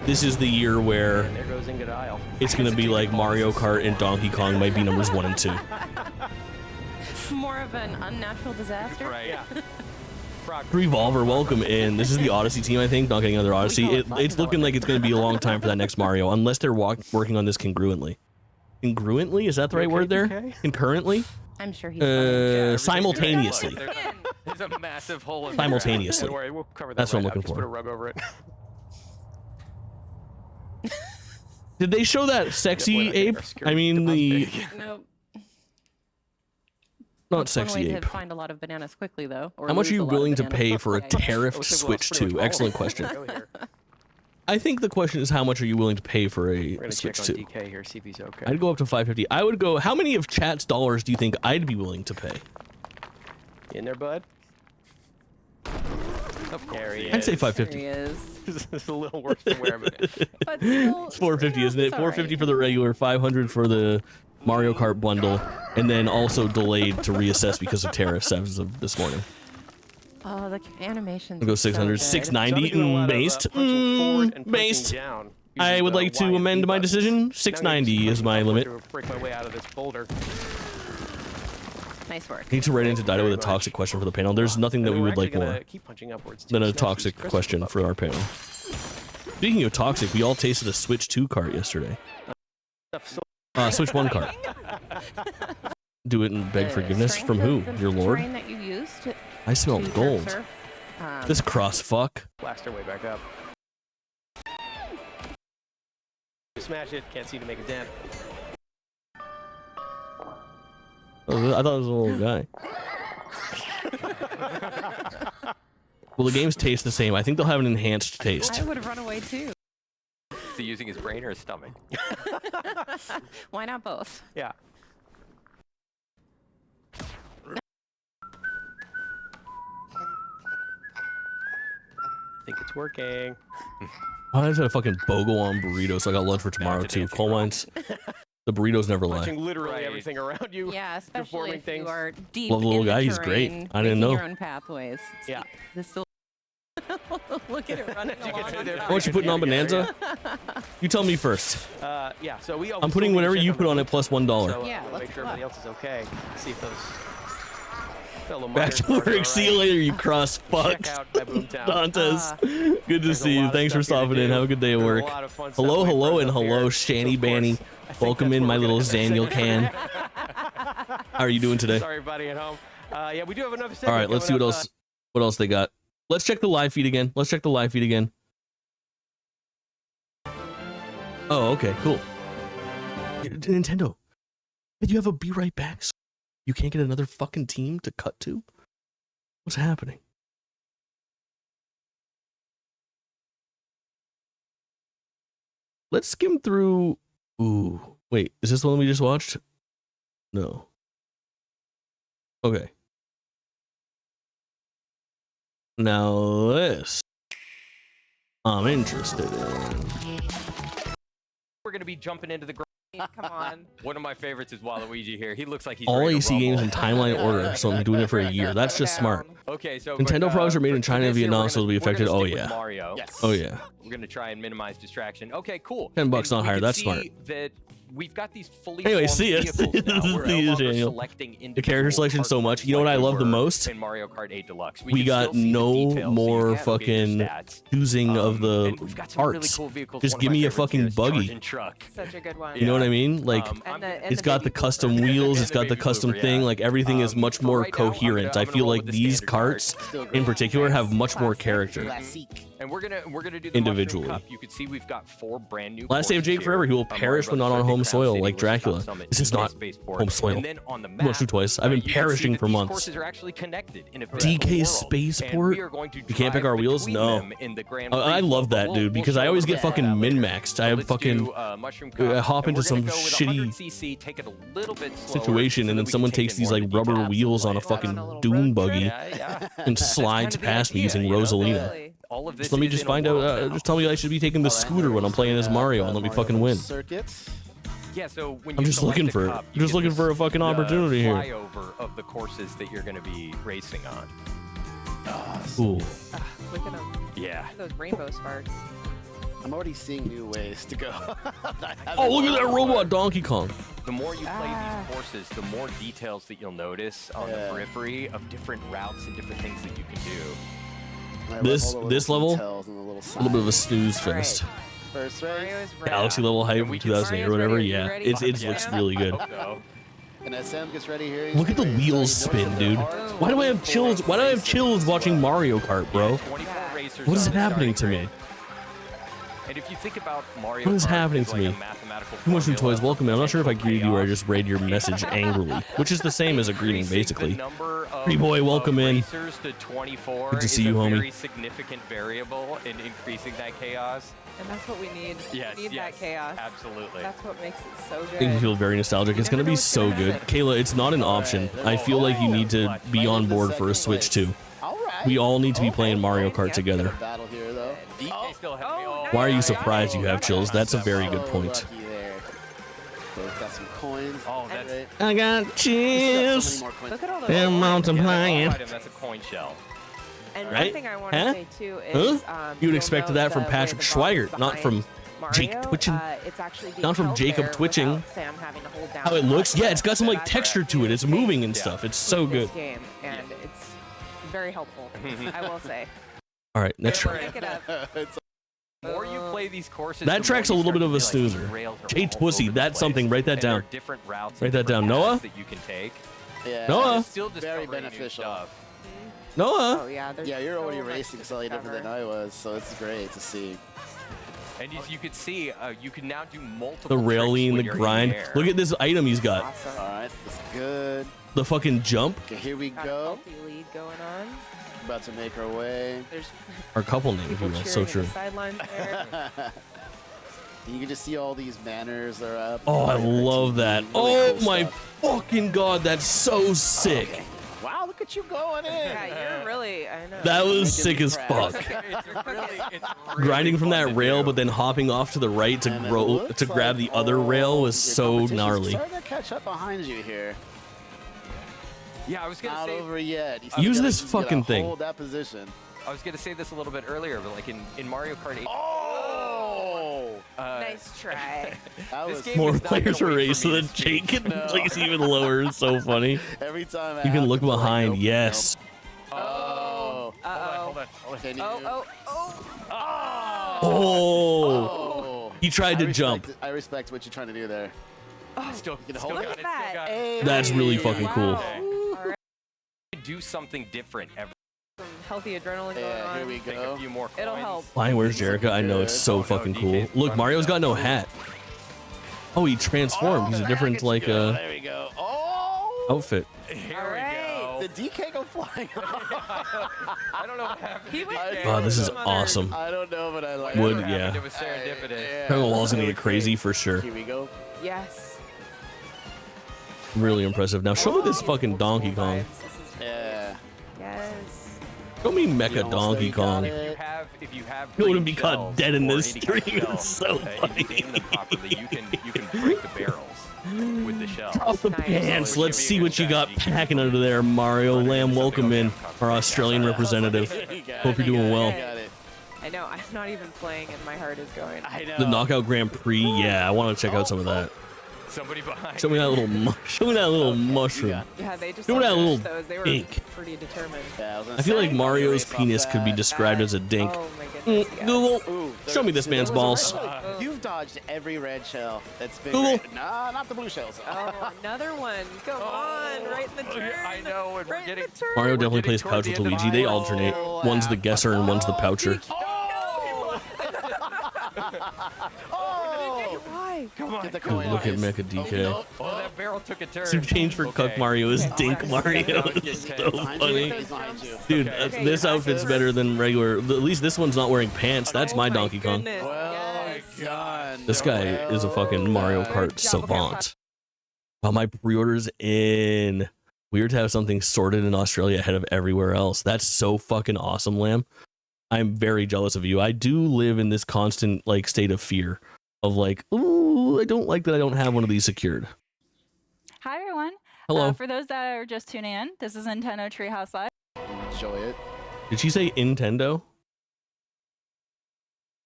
B: this is the year where
F: And there goes Ingot Isle.
B: it's gonna be like Mario Kart and Donkey Kong might be numbers 1 and 2.
A: More of an unnatural disaster.
D: Right.
F: Yeah. Frog.
B: Revolver, welcome in. This is the Odyssey team, I think. Not getting another Odyssey. It's looking like it's gonna be a long time for that next Mario, unless they're working on this congruently. Congruently, is that the right word there? Concurrently?
A: I'm sure he's
B: Simultaneously.
D: There's a massive hole in
B: Simultaneously.
F: Don't worry, we'll cover that.
B: That's what I'm
F: right
B: looking
F: up. Just put a
B: for.
F: rug over it.
B: Did they show that sexy
F: we're not getting
B: ape?
F: our security
B: I mean the
A: Nope.
B: not
A: One
B: sexy
A: way
B: ape.
A: to find a lot of bananas quickly, though. Or
B: How much are
A: lose
B: you
A: a lot of
B: willing to
A: bananas.
B: pay for a
A: Yeah.
B: tariffed Switch 2? Excellent question. I think the question is how much are you willing to pay for
F: We're
B: a
F: gonna
B: Switch
F: check
B: 2?
F: on DK here, see if he's okay.
B: I'd go up to 550. I would go. How many of chat's dollars do you think I'd be willing to pay?
F: You in there, bud?
D: Of course.
F: There he
B: I'd say
F: is.
B: 550.
A: There he is.
F: This is a little worse than where I'm at.
A: But still,
B: It's 450, isn't it?
A: it's all
B: 450
A: right.
B: for the regular, 500 for the Mario Kart bundle, and then also delayed to reassess because of tariffs as of this morning.
A: Oh, the animations.
B: I'll go 600,
A: So good.
B: 690,
F: So I'm doing a lot of,
B: based.
F: punching forward and punching
B: Based.
F: down
B: I
F: using
B: would
F: the
B: like to
F: Y and
B: amend
F: B
B: my
F: buttons.
B: decision.
F: Now I'm gonna
B: 690
F: just
B: is my
F: punch
B: limit.
F: forward to break my way out of this boulder.
A: Nice work.
B: I need to write into Dido with a
F: Very
B: toxic
F: much.
B: question for the panel. There's nothing that
F: And
B: we
F: we're
B: would like
F: actually gonna
B: more
F: keep punching upwards
B: than
F: too.
B: a
F: Snatch these
B: toxic
F: crisps
B: question
F: up
B: for
F: here.
B: our panel. Speaking of toxic, we all tasted a Switch 2 cart yesterday. Switch 1 cart. Do it and beg
A: The
B: forgiveness
A: strength
B: from who?
A: of the
B: Your lord?
A: terrain that you used to
B: I smell
A: turf
B: gold.
A: surf,
B: This cross fuck.
F: Blast our way back up. Smash it, can't seem to make a dent.
B: Oh, I thought it was a little guy. Well, the games taste the same. I think they'll have an enhanced taste.
A: I would have run away too.
D: Is he using his brain or his stomach?
A: Why not both?
F: Yeah. I think it's working.
B: I just had a fucking BOGO on burrito, so I got lunch for tomorrow too. Coal mines. The burritos never lie.
F: Punching literally
D: Right.
F: everything around you.
A: Yeah, especially
F: deforming
A: if
F: things.
A: you are deep
B: Love the little
A: in the
B: guy, he's great.
A: terrain,
B: I didn't
A: making
B: know.
A: your own pathways.
F: Yeah.
A: This still. Look at it running along.
F: see
A: on
F: there?
A: top.
B: How much you putting on Bonanza? You tell me first.
F: Yeah, so we
B: I'm putting whatever you put on it plus $1.
F: So,
A: Yeah,
F: we'll
A: let's
F: make sure
A: go
F: everybody else is okay. See if those fellow
B: Back
F: miners
B: to
F: are
B: work.
F: alright.
B: See you later, you cross fuck.
F: Check out my boomtown.
B: Dantes. Good to
F: There's a
B: see you.
F: lot of
B: Thanks for
F: stuff here to
B: stopping in.
F: do.
B: Have a good day at
F: There's a
B: work.
F: lot of fun stuff
B: Hello,
F: my
B: hello,
F: friends
B: and
F: up here.
B: hello,
F: So,
B: Shanny
F: of course,
B: Banny.
F: I think
B: Welcome
F: that's
B: in,
F: where
B: my
F: we're
B: little
F: gonna end
B: Daniel
F: this
B: can.
F: segment.
B: How are you doing today?
F: Sorry, buddy at home. Yeah, we do have another segment.
B: All right, let's see
F: coming
B: what
F: up,
B: else. What else they got? Let's check the live feed again. Let's check the live feed again. Oh, okay, cool. Nintendo, did you have a be right back? You can't get another fucking team to cut to? What's happening? Let's skim through. Ooh, wait, is this the one we just watched? No. Okay. Now this, I'm interested in.
D: We're gonna be jumping into the.
A: Come on.
D: One of my favorites is Waluigi here. He looks like he's
B: All
D: ready to
B: AC games in
D: rumble.
B: timeline order, so I'm doing it for a year. That's just smart.
D: Okay, so
B: Nintendo products are made in China and Vietnam, so it'll be affected. Oh, yeah.
D: Mario.
C: Yes.
B: Oh yeah.
D: We're gonna try and minimize distraction. Okay, cool.
B: $10
D: And
B: not
D: we
B: higher,
D: can
B: that's
D: see
B: smart.
D: That we've got these fully
B: Anyway,
D: formed
B: see ya.
D: vehicles now. We're
B: See
D: no
B: ya,
D: longer
B: Daniel.
D: selecting
B: The character
D: individual
B: selection so
D: parts
B: much. You know what
D: like
B: I
D: we
B: love the
D: were
B: most?
D: in Mario Kart 8 Deluxe.
B: We
D: can
B: got
D: still see the
B: no
D: details, so you
B: more
D: can look at your
B: fucking
D: stats.
B: choosing of the
D: And we've got some really
B: parts.
D: cool vehicles.
B: Just
D: One of
B: give
D: my
B: me a
D: favorites
B: fucking
D: is
B: buggy.
D: Charging Truck.
E: Such a good one.
B: You know what I mean? Like,
E: And the
B: it's got the
E: baby
B: custom
E: blooper.
B: wheels.
D: And
B: It's
D: the
B: got the
D: baby
B: custom
D: blooper,
B: thing.
D: yeah.
B: Like everything is much
D: For
B: more
D: right now, I'm
B: coherent.
D: gonna
B: I feel
D: roll
B: like
D: with the
B: these
D: standard
B: carts
C: Still
B: in
C: great.
B: particular have much more
E: Classic.
B: character.
C: Classic.
D: And we're gonna do the
B: Individually.
D: Mushroom Cup. You can see we've got 4 brand new.
B: Last day of
D: courses
B: Jake Forever,
D: here.
B: he will perish when not on home soil, like Dracula. This is not home soil.
D: And then on the map,
B: Almost two twice. I've been
D: you can see
B: perishing
D: that
B: for
D: these
B: months.
D: Courses are actually connected in a
B: DK
D: physical world.
B: Spaceport?
D: And we are going to
B: You can't pick
D: drive
B: our wheels?
D: between
B: No.
D: them in the Grand
B: I
D: Prix
B: love
D: flow,
B: that,
D: but
B: dude, because
D: we'll
B: I always
D: show
B: get
D: a little
B: fucking
D: bit of that later.
B: min-maxed.
D: So
B: I
D: let's
B: fucking
D: do, Mushroom Cup,
B: hop
D: and
B: into
D: we're gonna
B: some
D: go with
B: shitty
D: 100cc, take it a little bit slower
B: situation,
D: so
B: and
D: that
B: then
D: we
B: someone
D: can take
B: takes
D: in
B: these
D: more
B: like
D: of the
B: rubber
D: details.
B: wheels on a
A: Absolutely.
B: fucking
A: On a little
B: dune
A: road
B: buggy
A: trip.
D: Yeah.
B: and slides
D: kind of the
B: past me
D: idea,
B: using
D: you know?
B: Rosalina.
E: Totally.
D: All of this
B: Just let me
D: is
B: just
D: in a
B: find out.
D: world now.
B: Just tell me I should be taking the scooter when I'm playing as Mario, and let me fucking win.
C: Circuits.
D: Yeah, so when
B: I'm
D: you
B: just
D: select
B: looking
D: the
B: for
D: cup, you
B: just
D: get
B: looking
D: this,
B: for a fucking opportunity here.
D: flyover of the courses that you're going to be racing on.
B: Ooh.
E: Look at them.
D: Yeah.
E: Those rainbow sparks.
C: I'm already seeing new ways to go.
B: Oh, look at that robot Donkey Kong.
D: The more you play these courses, the more details that you'll notice on the periphery of different routes and different things that you can do.
C: I love
B: This-
C: all the
B: this
C: little
B: level,
C: details and the little
B: A little bit of a
C: signs.
B: snooze
A: All right.
B: fest.
C: First
E: Mario
C: race.
E: is ready.
B: Galaxy level hype
D: And
B: from
D: we can-
B: 2008 or
E: Mario's
B: whatever.
E: ready. You
B: Yeah,
E: ready?
B: it
E: Yeah.
B: looks really good.
D: So,
C: And as Sam gets ready here,
B: Look at the wheels spin, dude. Why do I have chills? Why do I have chills watching Mario Kart, bro?
D: 24 racers
B: What is
D: on the
B: happening to
D: starting
B: me?
D: grid. And if you think about Mario
B: What is
D: Kart
B: happening
D: as
B: to
D: like
B: me?
D: a mathematical
B: Too much from
D: formula
B: toys. Welcome in. I'm not sure if I greeted you or I
D: chaos,
B: just read your message angrily, which is the same as a greeting,
D: increasing
B: basically.
D: the number of-
B: Pretty boy, welcome
D: of
B: in.
D: racers to 24
B: Good to see
D: is
B: you,
D: a
B: homie.
D: very significant variable in increasing that chaos.
E: And that's what we need.
D: Yes,
E: We need
D: yes,
E: that chaos.
D: absolutely.
E: That's what makes it so
B: Making me
E: good.
B: feel very nostalgic. It's gonna be so good. Kayla, it's not an option. I feel like you need to be on board for a Switch too.
C: All right.
B: We all need to be playing Mario Kart
E: Yeah.
B: together.
C: Battle here though.
D: DK still had me.
E: Oh,
B: Why are you
E: nice.
B: surprised you have chills? That's a very good
C: So
B: point.
C: lucky there. So we've got some coins.
D: Oh, that's-
C: Great.
B: I got
C: So
B: chills.
C: many more coins.
E: Look at all the.
B: They're
E: gold.
B: multiplying.
D: That's a coin shell.
E: And
B: Right?
E: one thing I want to
B: Huh?
E: say too
B: Huh?
E: is,
B: You would
E: you'll
B: expect
E: note
B: that from
E: the way
B: Patrick
E: the box is
B: Schweigert, not from
E: behind
B: Jake
E: Mario,
B: Twitchin.
E: It's actually being
B: Not from
E: held
B: Jacob
E: there
B: Twitching.
E: without Sam having to hold down
B: How it
E: the
B: looks?
E: button.
B: Yeah, it's got some like
E: That's
B: texture to it. It's
E: actually
B: moving and
D: Yeah.
B: stuff. It's so
E: this
B: good.
E: game, and it's very helpful. I will say.
B: All right, next
D: Yeah,
B: try.
E: Pick it up.
C: It's
D: The more you play these courses,
B: That
D: the more
B: track's a
D: you
B: little
D: start
B: bit of
D: to
B: a
D: realize
B: snoozer.
D: these rails are
B: Jay
D: all
B: Twissy,
D: over the
B: that's
D: place,
B: something. Write that
D: and there are
B: down.
D: different routes
B: Write
D: and
B: that down.
D: different
B: Noah?
D: paths that you can take.
C: yeah.
B: Noah?
D: You're still
C: Very
D: discovering new
C: beneficial.
D: stuff.
B: Noah.
E: Oh yeah. There's
C: Yeah, you're
E: so
C: already
E: much
C: racing
E: to
C: slightly different than
E: discover.
C: I was, so it's great to see.
D: And as you can see, you can now do multiple
B: The railing,
D: tricks
B: the
D: when you're in
B: grind.
D: air.
B: Look at this item he's got.
E: Awesome.
C: All right, that's good.
B: The fucking jump.
C: Okay, here we
E: Got a
C: go.
E: healthy lead going on.
C: About to make our way.
E: There's
B: Our couple name, if you
E: people
B: will. So
E: cheering in
B: true.
E: the sidelines there.
C: You can just see all these banners are up.
B: Oh, I
C: Really
B: love that.
C: really
B: Oh
C: cool
B: my
C: stuff.
B: fucking god, that's so sick.
C: Okay. Wow, look at you going in.
E: Yeah, you're really. I know.
B: That was
C: Making
B: sick
C: me
B: as
C: proud.
B: fuck.
D: it's really
B: Grinding from
D: fun
B: that
D: to
B: rail,
D: do.
B: but then hopping off to the right to
C: And it
B: grow
C: looks
B: to grab
C: like
B: the other rail was
C: your
B: so
C: competition's
B: gnarly.
C: Starting to catch up behind you here.
D: Yeah, I was gonna
C: Not
D: say.
C: over yet. You
B: Use
C: gotta-
B: this
C: you gotta
B: fucking thing.
C: Hold that position.
D: I was gonna say this a little bit earlier, but like in Mario Kart 8.
C: Oh,
E: Nice try.
C: that
D: This
C: was
D: game
B: More
D: is not gonna
B: players are
D: wait for
B: race so
D: me to
B: that Jake
D: speak.
B: can
C: No.
B: place even lower. It's so funny.
C: every time.
B: You can look behind. Yes.
C: Oh.
D: Hold
E: Uh-oh.
D: on, hold on.
C: Can you?
E: Oh, oh, oh.
B: Oh.
C: Oh.
B: He tried to jump.
C: I respect what you're trying to do there.
D: Still,
C: can
D: still
C: hold
D: got
C: it?
D: it.
E: Look at
D: Still got
E: that.
D: it.
B: That's really fucking cool.
E: Wow. All right.
D: Do something different every.
E: Some healthy adrenaline going
C: Yeah,
E: on.
C: here we
D: Take
C: go.
D: a few more coins.
E: It'll help.
B: Fine, where's Jerica? I know it's so
D: Oh, no,
B: fucking
D: DK
B: cool.
D: 's
B: Look,
D: running
B: Mario's got no
D: down.
B: hat. Oh, he transformed. He's a different like
C: There we go. Oh.
B: outfit.
D: Here
E: All right.
C: Did DK go flying?
D: I don't know what happened.
E: He
D: to
E: went
D: DK.
B: Oh, this is
E: Some other-
B: awesome.
C: I don't know, but I like
B: Would,
C: it.
B: yeah.
D: It was serendipitous.
B: Dragon Ball's gonna get crazy for sure.
C: Here we go.
E: Yes.
B: Really impressive. Now show me this fucking Donkey Kong.
E: Vibes. This is
C: Yeah.
E: yes.
B: Show me
C: You
B: Mecha
C: almost there,
B: Donkey
C: you got
B: Kong.
C: it.
D: If you have
B: He wouldn't
D: green
B: be caught
D: shells
B: dead in
D: or
B: this
D: any kind of
B: stream. It's
D: shells,
B: so
D: if you game them properly, you can break the barrels with the shells.
B: Drop the
E: Nice.
B: pants. Let's see what you got packing under there, Mario. Lamb, welcome in, our Australian representative.
C: You got
B: Hope
C: it,
B: you're
C: you
B: doing
C: got it,
B: well.
C: you got it.
E: I know. I'm not even playing, and my heart is going.
C: I know.
B: The Knockout Grand Prix. Yeah, I want to check out some of that.
D: Somebody behind.
B: Show me that little. Show me that little mushroom.
C: got
E: Yeah, they just
B: Remember that
E: finished
B: little
E: those. They were
B: dink?
E: pretty determined.
C: Yeah, was gonna
B: I feel
C: say,
B: like Mario's
C: race off
B: penis could be
C: that.
B: described as a dink.
E: Oh my goodness. yes.
B: Google,
C: Ooh,
B: show me this
C: there
B: man's
C: was a
B: balls.
C: red shell. You've dodged every red shell that's been.
B: Google.
C: Nah, not the blue shells.
E: Oh, another one. Come on, right in the
D: Oh,
E: turn.
D: yeah, I know, and we're
E: Right in
D: getting-
E: the turn.
B: Mario definitely
D: getting
B: plays
D: toward
B: Pouch
D: the
B: with
D: end of
B: Luigi.
D: the
B: They
D: final
B: alternate.
C: lap.
B: One's the guesser and one's the poucher.
C: Oh!
E: Why?
D: Come on.
C: Get the
B: Dude,
C: coin.
B: look at
C: guys.
B: Mecha DK.
C: Oh,
D: Oh, that barrel took a turn.
B: Some change for Cuck Mario is
E: Okay.
B: Dink Mario. It's so
C: behind you,
B: funny.
C: he's behind you.
B: Dude,
E: Okay,
B: this
E: you're
B: outfit's
E: back.
B: better than regular. At least this one's not wearing pants. That's
E: Oh
B: my Donkey Kong.
E: goodness,
C: Well
E: yes.
C: done.
B: This guy is a fucking Mario
C: done.
B: Kart
E: Good job. Okay,
B: savant. Oh, my pre-order's in. Weird to have something sorted in Australia ahead of everywhere else. That's so fucking awesome, Lamb. I'm very jealous of you. I do live in this constant like state of fear of like, ooh, I don't like that I don't have one of these secured.
G: Hi, everyone.
B: Hello.
G: For those that are just tuning in, this is Nintendo Treehouse Live,
C: Enjoy it.
B: Did she say Nintendo?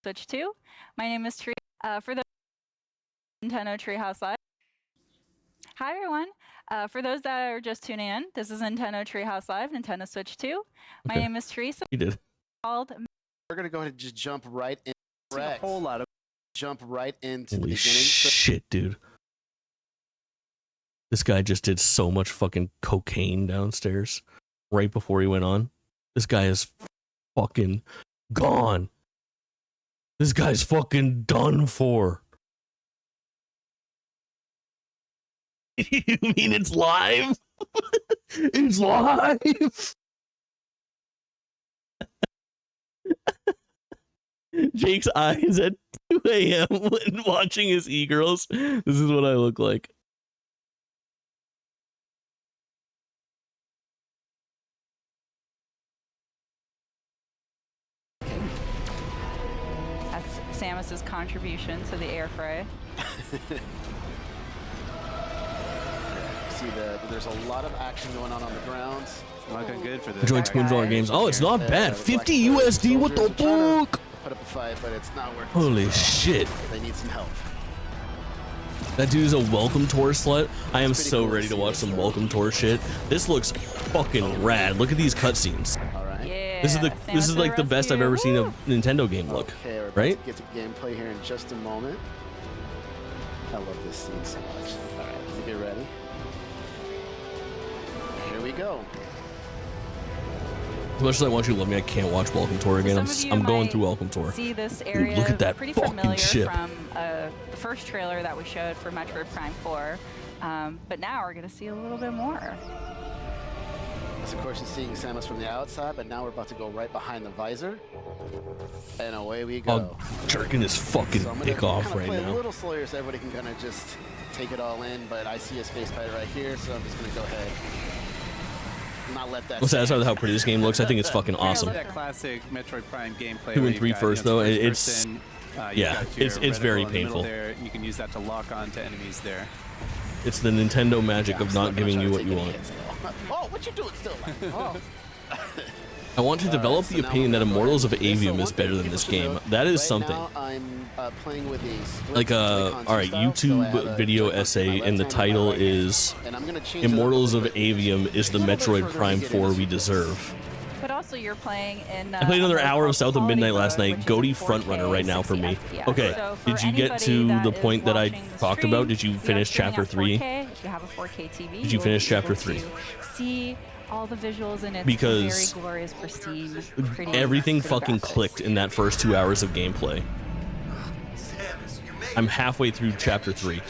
G: Switch 2. My name is Tree. For those Nintendo Treehouse Live. Hi, everyone. For those that are just tuning in, this is Nintendo Treehouse Live, Nintendo Switch 2. My
B: Okay.
G: name is Teresa.
B: You did.
G: Called
C: We're gonna go ahead and just jump right in.
F: A whole lot of
C: jump right into
B: Holy
C: the beginning.
B: shit, dude. This guy just did so much fucking cocaine downstairs right before he went on. This guy is fucking gone. This guy's fucking done for. You mean it's live? It's live. Jake's eyes at 2 a.m. when watching his e-girls. This is what I look like.
G: That's Samus's contribution to the air fry.
C: See there's a lot of action going on the ground.
F: Looking good for this.
B: Enjoying $200 games. Oh, it's not bad. 50 USD. What the fuck?
C: Put up a fight, but it's not working.
B: Holy shit.
C: They need some help.
B: That dude is a welcome tour slut. I am so ready to watch some welcome tour shit. This looks fucking rad. Look at these cutscenes.
C: All right.
G: Yeah.
B: This is like the best I've ever seen a Nintendo game look.
C: Okay, we're about
B: right?
C: to get to gameplay here in just a moment. I love this scene so much. All right, let me get ready. Here we go.
B: As much as I want you to love me, I can't watch Welcome Tour again. I'm going through Welcome Tour.
G: See this area
B: look at that
G: pretty
B: fucking
G: familiar
B: shit.
G: from the first trailer that we showed for Metroid Prime 4, but now we're gonna see a little bit more.
C: So of course you're seeing Samus from the outside, but now we're about to go right behind the visor, and away we go.
B: I'm jerking his fucking
C: So I'm
B: dick
C: gonna
B: off
C: kinda
B: right
C: play
B: now.
C: a little slower so everybody can kind of just take it all in, but I see a space fighter right here, so I'm just gonna go ahead. Not let that.
B: I'm satisfied with how pretty this game looks. I think it's fucking awesome.
F: That classic Metroid Prime gameplay.
B: 2
F: where
B: and
F: you've
B: 3
F: got,
B: first,
F: you know,
B: though,
F: first
B: it's
F: person, you've
B: yeah,
F: got your
B: it's very
F: reticle in the middle
B: painful.
F: there, and you can use that to lock on to enemies there.
B: It's the Nintendo magic
C: Yeah,
B: of
C: I'm still
B: not
C: gonna
B: giving
C: try
B: you
C: to
B: what
C: take
B: you
C: any
B: want.
C: hits, though. Oh, what you doing still? Oh.
B: I want to develop
C: so
B: the
C: now
B: opinion
C: we're
B: that
C: gonna go
B: Immortals of
C: ahead and do this. So
B: Avium
C: one
B: is better
C: thing
B: than this
C: people should
B: game.
C: know,
B: That is
C: right
B: something.
C: now I'm playing with a split
B: Like
C: Joy-Con
B: all right,
C: style, so I have
B: YouTube
C: a
B: video
C: Joy-Con to
B: essay,
C: my
B: and
C: left
B: the
C: hand and my
B: title
C: right hand.
B: is
C: And I'm gonna change it up a
B: Immortals of
C: little bit.
B: Avium is the
C: A little bit
B: Metroid
C: further to
B: Prime
C: get
B: 4
C: into
B: we
C: this.
B: deserve.
G: But also you're playing in.
B: I played another
G: a mode
B: hour of
G: called
B: South of
G: Quality
B: Midnight last
G: Mode,
B: night.
G: which is
B: Goaty
G: in
B: frontrunner right now for
G: 4K,
B: me.
G: 60 FPS.
B: Okay,
G: So for
B: did you get
G: anybody
B: to
G: that
B: the
G: is
B: point that I
G: watching the
B: talked about?
G: stream,
B: Did you
G: we are
B: finish
G: streaming
B: chapter
G: at
B: 3?
G: 4K. If you have a 4K TV,
B: Did you
G: you'll
B: finish
G: be
B: chapter
G: able
B: 3?
G: to see all the visuals in its
B: Because
G: very glorious, pristine, pretty,
B: Everything
G: pretty
B: fucking
G: graphics.
B: clicked in that first 2 hours of gameplay. I'm halfway through chapter 3.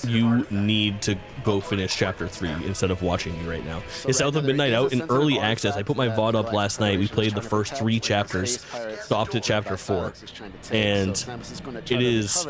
B: You need to go finish chapter 3 instead of watching me right now. Is South of Midnight out in early access? I put my VOD up last night. We played the first 3 chapters, stopped at chapter 4, and it is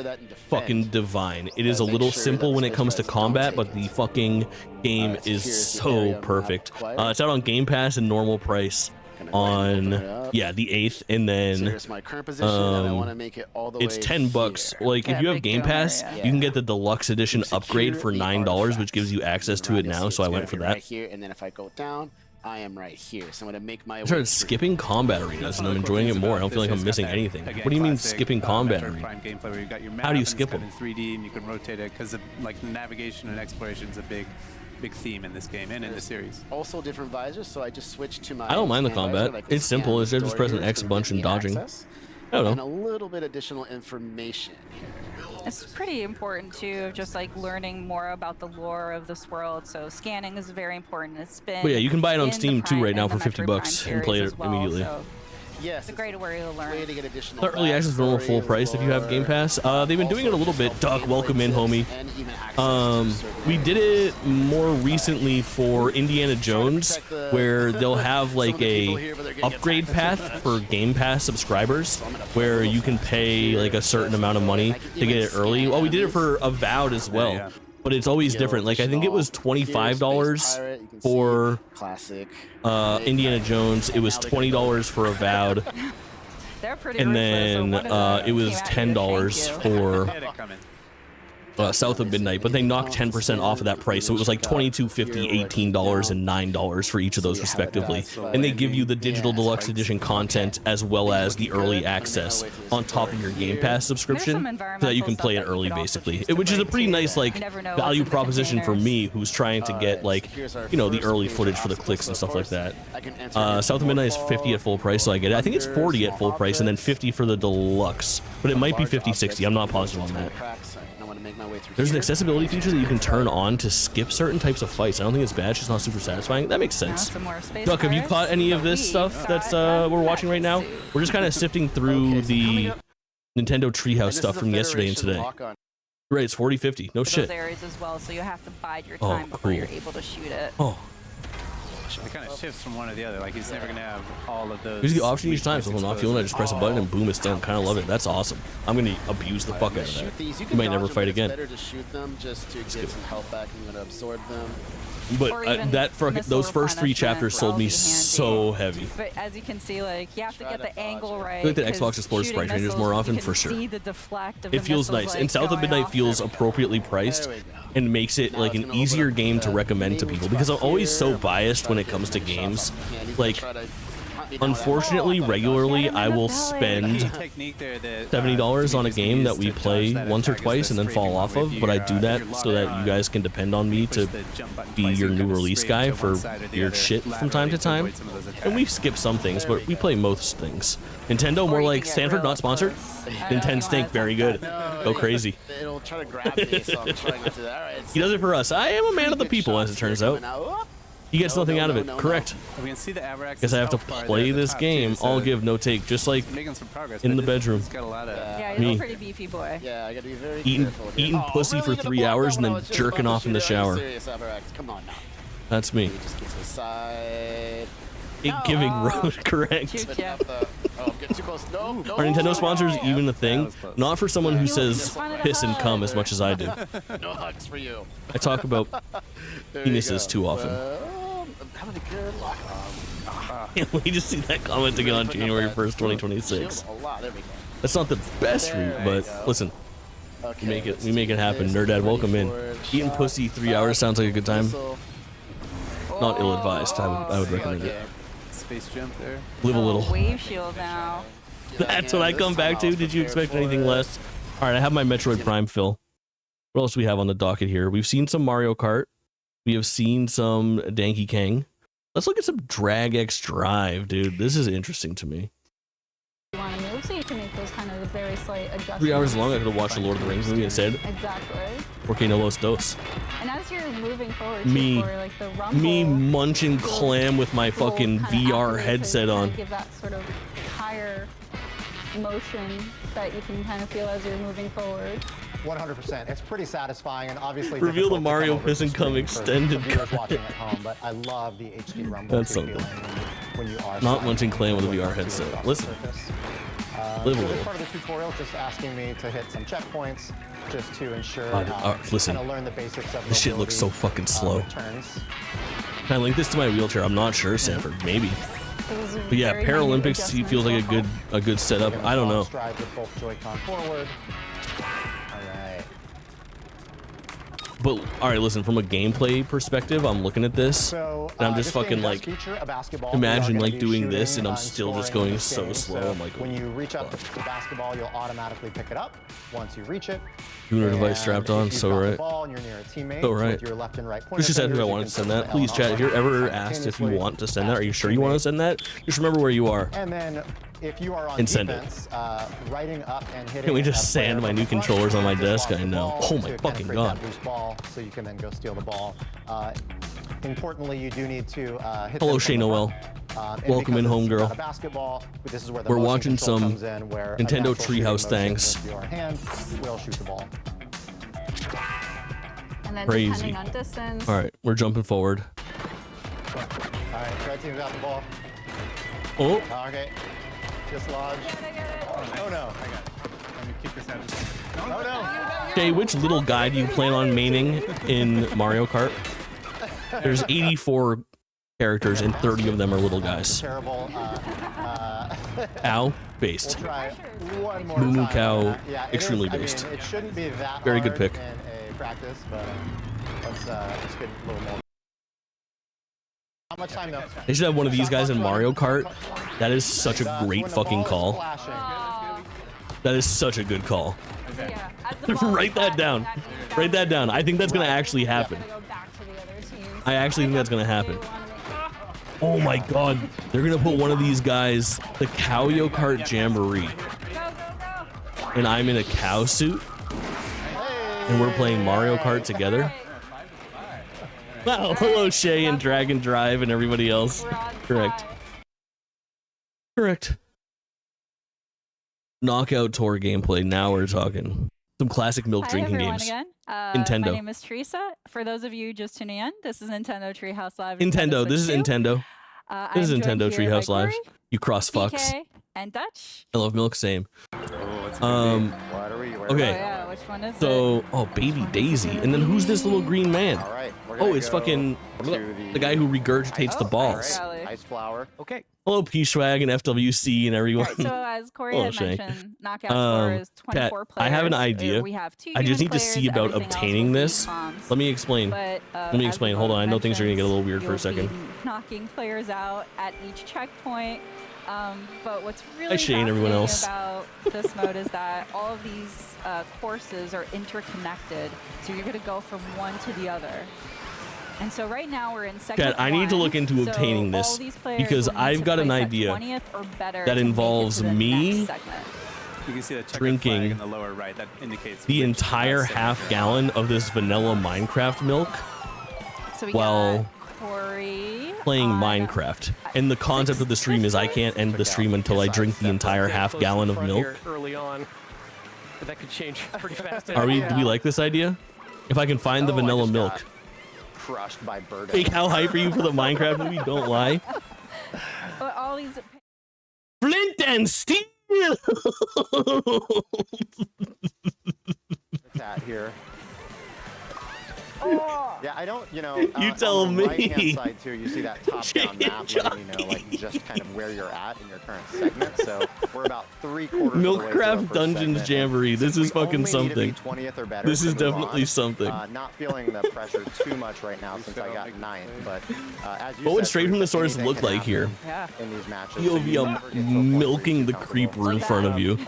B: fucking divine. It is a little simple when it comes to combat, but the fucking game is so perfect. It's out on Game Pass and normal price on the 8th, and
C: So
B: then
C: here's my current position, and I want to make it all the
B: it's
C: way
B: $10.
C: here.
B: Like if
G: Yeah,
B: you have
G: big
B: Game
G: dome
B: Pass,
G: area.
B: you can get the deluxe edition upgrade for
C: Secure the
B: $9, which
C: artifacts.
B: gives you access to
C: Around
B: it
C: this,
B: now. So I
C: it's
B: went
C: gonna
B: for
C: be
B: that.
C: right here, and then if I go down, I am right here. So I'm gonna make my
B: I
C: way.
B: started
C: through.
B: skipping combat arenas, and I'm enjoying it more. I don't feel like I'm missing anything. What do you mean skipping combat arenas? How do you skip them?
F: in 3D, and you can rotate it because like navigation and exploration is a big theme in this game and in the series.
C: Also different visors, so I just switched to my.
B: I don't mind the
C: scan visor,
B: combat.
C: like the
B: It's simple.
C: scan
B: It's just
C: door
B: pressing
C: here,
B: X a
C: it's
B: bunch
C: gonna
B: and
C: give me
B: dodging.
C: access,
B: I don't
C: and
B: know.
C: a little bit additional information here.
G: It's pretty important too, just like learning more about the lore of this world. So scanning is very important. It's been.
B: But yeah, you can buy it on
G: in the
B: Steam too
G: Prime-
B: right now
G: in the
B: for 50
G: Metroid
B: bucks
G: Prime
B: and play
G: series
B: it
G: as well,
B: immediately.
G: So
C: Yes,
G: it's a great way to learn.
C: way to get additional.
B: Not early access, normal full price if you have Game Pass. They've been doing it a little bit. Duck, welcome in, homie. We did it more recently for Indiana Jones, where they'll have like a upgrade path for Game Pass subscribers, where you can pay like a certain amount of money to get it early. Well, we did it for Avowed as well, but it's always different. Like I think it was $25 for
C: classic
B: Indiana Jones. It was $20 for Avowed.
G: They're pretty
B: And
G: ruthless, so
B: then
G: one of them
B: it was
G: came at you.
B: $10
G: Thank you.
B: for
F: Yeah, they're coming.
B: south of midnight, but they knocked 10% off of that price, so it was like $22.50, $18, and $9 for each of those respectively. And they give you the digital deluxe edition content as well as the early access on top of your Game Pass subscription, so that you can play it early, basically. Which is a pretty nice like value proposition for me, who's trying to get like, you know, the early footage for the clicks and stuff like that. South of midnight is 50 at full price, so I get it. I think it's 40 at full price and then 50 for the deluxe, but it might be 50-60. I'm not positive on that. There's an accessibility feature that you can turn on to skip certain types of fights. I don't think it's bad, it's just not super satisfying. That makes sense. Duck, have you caught any of this stuff that's we're watching right now? We're just kind of sifting through the Nintendo Treehouse stuff from yesterday and today. Right, it's 40-50. No shit.
G: Those areas as well, so you have to bide your time before you're able to shoot it.
B: Oh.
F: It kind of shifts from one to the other. Like he's never gonna have all of those.
B: Here's the option each time, so if I'm not feeling it, I just press a button and boom, it's done. Kind of love it. That's awesome. I'm gonna abuse the fuck out of that. You might never fight again.
C: Better to shoot them just to get some health back and to absorb them.
B: But those first 3 chapters sold me so heavy.
G: But as you can see, like you have to get the angle right.
B: I think that Xbox Explorer sprite changes more often for sure. It feels nice, and South of Midnight feels appropriately priced and makes it like an easier game to recommend to people, because I'm always so biased when it comes to games. Like, unfortunately, regularly I will spend $70 on a game that we play once or twice and then fall off of, but I do that so that you guys can depend on me to be your new release guy for weird shit from time to time. And we skip some things, but we play most things. Nintendo, more like Stanford, not sponsored. Nintendo stink, very good. Go crazy. He does it for us. I am a man of the people, as it turns out. He gets nothing out of it. Correct.
F: We can see the
B: Guess I have to play this game. All give, no take, just like in the bedroom.
G: Yeah, he's a pretty beefy boy.
C: Yeah, I gotta be very
B: eating pussy for 3 hours and then jerking off in the shower.
C: Come on now.
B: That's me.
C: Just get to the side.
B: Giving road, correct.
C: Oh, get too close. No.
B: Are Nintendo sponsors even a thing? Not for someone who says piss and cum as much as I do.
C: No hugs for you.
B: I talk about penises too often.
C: I'm having a good lock.
B: We just see that comment again on January 1st, 2026. That's not the best route, but listen, we make it happen. Nerdad, welcome in. Eating pussy 3 hours sounds like a good time. Not ill-advised. I would recommend it.
F: Space jump there.
B: Live a little.
G: Wave shield now.
B: That's what I come back to. Did you expect anything less? All right, I have my Metroid Prime fill. What else do we have on the docket here? We've seen some Mario Kart. We have seen some Donkey Kong. Let's look at some Drag X Drive, dude. This is interesting to me.
H: You want to move, so you can make those kind of very slight adjustments.
B: 3 hours long, I could have watched the Lord of the Rings movie instead.
H: Exactly.
B: Porque no los dos.
H: And as you're moving forward,
B: Me
H: like the rumble,
B: munching clam with my fucking VR headset on.
H: Give that sort of higher motion that you can kind of feel as you're moving forward.
I: 100%. It's pretty satisfying, and obviously
B: reveal the Mario Piss and Cum extended
I: viewers watching at home, but I love the HD rumble.
B: That's something.
I: When you are
B: not munching clam with a VR headset. Listen.
I: Live a little. Part of the tutorial just asking me to hit some checkpoints just to ensure
B: listen,
I: kind of learn the basics of
B: this shit looks so fucking slow. Can I link this to my wheelchair? I'm not sure, Sanford. Maybe. But yeah, Paralympics he feels like a good setup. I don't know.
I: Stride with both Joy-Con forward.
B: But all right, listen, from a gameplay perspective, I'm looking at this and I'm just fucking like, imagine like doing this and I'm still just going so slow. I'm like,
I: when you reach up to the basketball, you'll automatically pick it up once you reach it.
B: Tuner device strapped on, so right. So right. Just said who I wanted to send that. Please chat. If you're ever asked if you want to send that, are you sure you want to send that? Just remember where you are.
I: And then if you are on
B: and send
I: defense, writing up and hitting.
B: Can we just sand my new controllers on my desk? I know. Oh my fucking god.
I: So you can then go steal the ball. Importantly, you do need to hit.
B: Hello, Shay Noel. Welcome in, homegirl. We're watching some Nintendo Treehouse things.
H: And then
B: crazy.
H: On distance.
B: All right, we're jumping forward.
I: All right, try to got the ball.
B: Oh.
I: Okay. Just lodge. Oh no. I got it. Let me keep this out. Oh no.
B: Jay, which little guy do you plan on maining in Mario Kart? There's 84 characters and 30 of them are little guys.
I: Terrible.
B: Cow
I: We'll
B: based.
I: try one more
B: Moo
I: time.
B: cow,
I: Yeah, it
B: extremely
I: is, I
B: based.
I: mean, it shouldn't be that
B: Very good
I: hard
B: pick.
I: in a practice, but let's get a little more. How much time though?
B: They should have one of these guys in Mario Kart. That is such a great
I: When the
B: fucking
I: ball is
B: call.
I: flashing.
B: That is such a good call.
G: So yeah, as the ball
B: Write that down.
G: means
B: Write that down. I think that's gonna actually happen.
H: Go back to the other teams.
B: I actually think that's gonna happen.
H: They wanna make-
B: Oh my god. They're gonna put one of these guys, the Cow-Yo Kart Jamboree.
G: Go, go, go.
B: And I'm in a cow suit. And we're playing Mario Kart together. Wow, hello Shay and Dragon Drive and everybody else.
G: We're on
B: Correct.
G: time.
B: Correct. Knockout Tour gameplay. Now we're talking. Some classic milk
G: Hi
B: drinking
G: everyone
B: games.
G: again.
B: Nintendo.
G: My name is Teresa. For those of you just tuning in, this is Nintendo Treehouse Live.
B: Nintendo. This is
G: Switch 2.
B: Nintendo. This is
G: I'm joined
B: Nintendo
G: here by
B: Treehouse Live.
G: Corey,
B: You cross fucks.
G: BK, and Dutch.
B: I love milk. Same.
C: What are we?
G: Oh
B: Okay.
G: yeah, which one is it?
B: So, oh, Baby Daisy. And then who's this little green man?
C: All right.
B: Oh, it's fucking the guy who regurgitates the balls.
G: Golly.
C: Ice flower.
D: Okay.
B: Hello, P-Swag and FWC and everyone.
G: Alright, so as Corey
B: Oh,
G: had
B: Shay.
G: mentioned, knockout score is 24
B: Kat,
G: players.
B: I have an idea.
G: We have 2
B: I just
G: human
B: need to
G: players,
B: see about
G: everything else
B: obtaining
G: will be
B: this.
G: comms.
B: Let me explain.
G: But,
B: Let me
G: as
B: explain.
G: the
B: Hold on. I know
G: vote
B: things are gonna get a little weird for a
G: you'll
B: second.
G: be knocking players out at each checkpoint. But what's really
B: Hi, Shane, everyone else.
G: about this mode is that all of these courses are interconnected. So you're going to go from one to the other. And so right now we're in segment
B: Kat, I need to look into
G: so
B: obtaining
G: all
B: this
G: these players
B: because
G: will need
B: I've
G: to
B: got an
G: place at
B: idea
G: 20th or better
B: that
G: to make it
B: involves
G: to the
B: me
G: next segment.
F: You can see the checker
B: drinking
F: flag in the lower right. That indicates
B: the
F: which
B: entire
F: segment
B: half
F: you're in.
B: gallon of this vanilla Minecraft milk
G: So we
B: while
G: got Corey
B: playing
G: on
B: Minecraft. And the concept of the stream is I can't end the stream until I drink the entire half gallon of milk.
J: Early on, but that could change pretty fast.
B: Do we like this idea? If I can find the
C: Oh, I
B: vanilla
C: just
B: milk.
C: got crushed by bird.
B: Hey, how hype are you for the Minecraft movie? Don't lie.
G: But all these
B: Flint and Steel!
I: Cat here.
G: Oh.
I: Yeah, I don't, you know.
B: You tell
I: on the
B: me.
I: right-hand side too, you see that top-down map letting you know, like, just kind of where you're at in your current segment. So we're about 3/4 of the way through our
B: Milkcraft
I: first
B: Dungeons
I: segment.
B: Jamboree. This
I: Since
B: is
I: we
B: fucking
I: only need to be
B: something.
I: 20th or better
B: This
I: to
B: is
I: move
B: definitely
I: on.
B: something.
I: Not feeling the pressure too much right now since I got 9th, but as you
B: What would
I: said,
B: Straight from the Source
I: anything
B: look
I: can
B: like
I: happen
B: here?
G: Yeah.
I: in these matches.
B: You'll
I: so
B: be
I: you never get to a point where you're
B: milking the
I: comfortable.
B: creeper in front of you.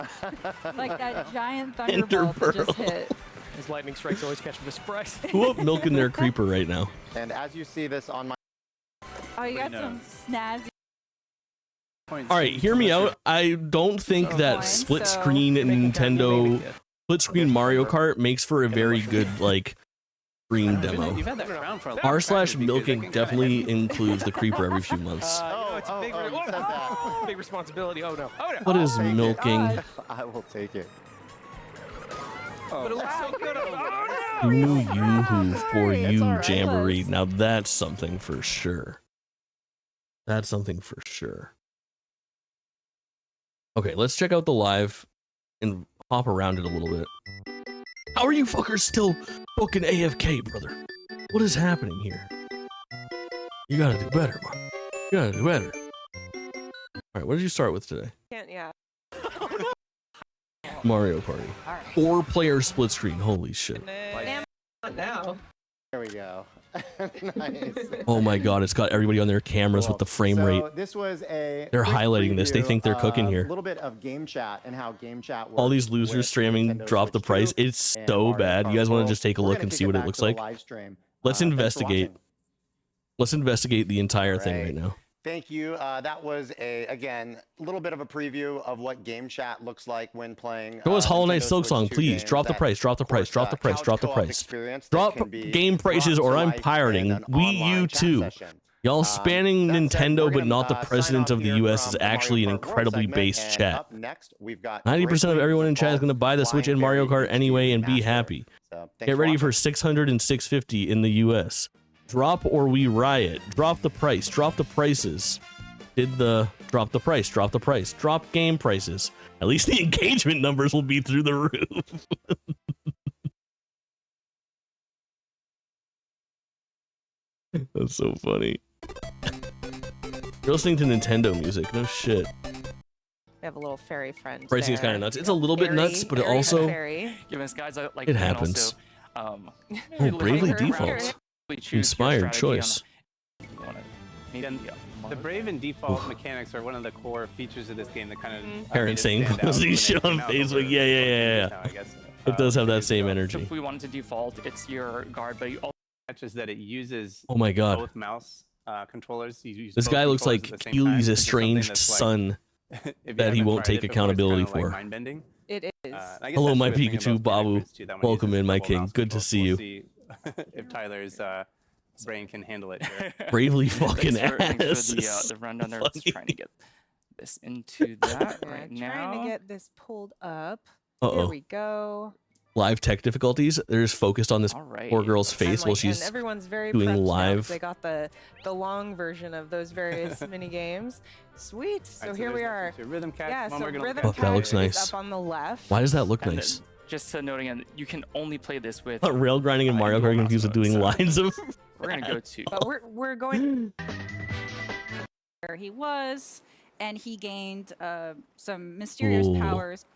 G: Like that giant
B: Ender
G: thunderbolt that just
B: pearl.
G: hit.
J: His lightning strikes always catch me by surprise.
B: Who up milking their creeper right now?
I: And as you see this on my
G: Oh, you got some snazzy.
B: All right, hear me out. I don't think that
G: Fine,
B: split
G: so-
B: screen Nintendo, split screen Mario Kart makes for a very good like stream demo.
F: You've had that around for a long
B: R
F: time,
B: slash
F: because I
B: milking
F: think
B: definitely includes the creeper every few months.
J: It's a big,
I: you said that.
J: big responsibility. Oh no. Oh no.
B: What is
I: take it.
B: milking?
I: I will take it.
J: But it looks so good. Oh
B: Do you who for
G: It's
B: you,
G: all right.
B: Jamboree? Now that's something for sure. That's something for sure. Okay, let's check out the live and hop around it a little bit. How are you fuckers still fucking AFK, brother? What is happening here? You gotta do better, man. You gotta do better. Alright, what did you start with today?
E: Yeah.
B: Mario Party.
E: All right.
B: 4-player split screen. Holy shit.
E: Damn. Not now.
I: There we go. Nice.
B: Oh my god, it's got everybody on their cameras with the frame
I: so
B: rate.
I: This was a
B: They're
I: quick
B: highlighting this. They
I: preview
B: think they're cooking
I: of
B: here.
I: A little bit of game chat and how game chat works.
B: All these losers
I: with
B: streaming
I: Nintendo
B: drop the
I: Switch
B: price.
I: 2
B: It's
I: and
B: so
I: Mario
B: bad.
I: Kart
B: You guys want to
I: World.
B: just take a
I: We're
B: look
I: gonna
B: and
I: kick
B: see
I: it
B: what it
I: back
B: looks
I: to the
B: like?
I: live stream.
B: Let's
I: Thanks for
B: investigate.
I: watching.
B: Let's investigate the entire thing
I: Right.
B: right now.
I: Thank you. That was again a little bit of a preview of what game chat looks like when playing.
B: Show us Hollow Knight
I: Nintendo
B: Silk
I: Switch
B: Song,
I: 2
B: please.
I: games
B: Drop the
I: that,
B: price, drop the
I: of
B: price,
I: course,
B: drop the price,
I: couch
B: drop the
I: co-op
B: price.
I: experience that
B: Drop
I: can be
B: game prices
I: brought
B: or
I: to
B: I'm
I: life in
B: pirating.
I: an
B: Wii
I: online
B: U
I: chat
B: 2.
I: session.
B: Y'all spanning
I: That said,
B: Nintendo,
I: we're
B: but
I: gonna,
B: not the
I: sign
B: president
I: off
B: of the
I: here
B: US
I: from
B: is
I: the
B: actually an
I: Mario Kart World
B: incredibly
I: segment,
B: based
I: and
B: chat.
I: Up next, we've got
B: 90% of everyone in chat is going to buy the Switch and Mario Kart anyway and be happy. Get ready for 600 and 650 in the US. Drop or we riot. Drop the price. Drop the prices. Drop the price. Drop the price. Drop game prices. At least the engagement numbers will be through the roof. That's so funny. You're listening to Nintendo music. No shit.
E: We have a little fairy friend.
B: Racing is
E: there.
B: kind of nuts. It's a little bit nuts, but it
E: Airy
B: also
E: fairy.
J: Given skies like
B: it
J: that,
B: happens.
J: Also,
B: Oh, Bravely
E: Her-
B: Default.
J: choose
B: Inspired
J: your strategy
B: choice.
F: The Brave and Default mechanics are one of the core features of this game that kind of
B: Parents saying these shit on Facebook. Yeah.
F: I guess
B: It does have that same
J: So
B: energy.
J: if we wanted to default, it's your guard, but you also
F: Is that it uses
B: Oh my god.
F: both mouse controllers. You use
B: This
F: both
B: guy looks
F: controllers
B: like
F: at the same time,
B: Keely's
F: which is something
B: estranged
F: that's like-
B: son
F: if you
B: that he
F: haven't
B: won't
F: tried
B: take
F: it before, it's
B: accountability
F: kinda like
B: for.
F: mind bending.
E: It is.
F: I guess
B: Hello,
F: that's
B: my
F: the thing
B: Pikachu,
F: about
B: Babu.
F: Bananza too, that one
B: Welcome
F: uses
B: in, my
F: double
B: king.
F: mouse
B: Good to
F: controls.
B: see
F: We'll
B: you.
F: see if Tyler's brain can handle it here.
B: Bravely fucking
J: thanks for
B: ass.
J: the rundown there. Let's try to get this into that
E: Yeah,
J: right
E: trying
J: now.
E: to get this pulled up.
B: Uh-oh.
E: Here we go.
B: Live tech difficulties. They're just focused on this
J: All right.
B: poor girl's
E: And,
B: face while
E: and
B: she's
E: everyone's very
B: doing
E: prepped now 'cause
B: live.
E: They got the long version of those various mini games. Sweet. So
F: Alright,
E: here we
F: there's
E: are.
F: the Rhythm Cat.
E: Yeah.
F: Come on,
E: So
F: we're gonna
E: Rhythm
F: look at
B: that looks
E: Cat
B: nice.
E: is up on the left.
B: Why does that look
J: And
B: nice?
J: then just to note again, you can only play this with.
B: Rail grinding and Mario Kart confused with doing lines of.
J: We're gonna go to.
E: But we're going.
G: Where he was, and he gained some mysterious
B: Ooh.
G: powers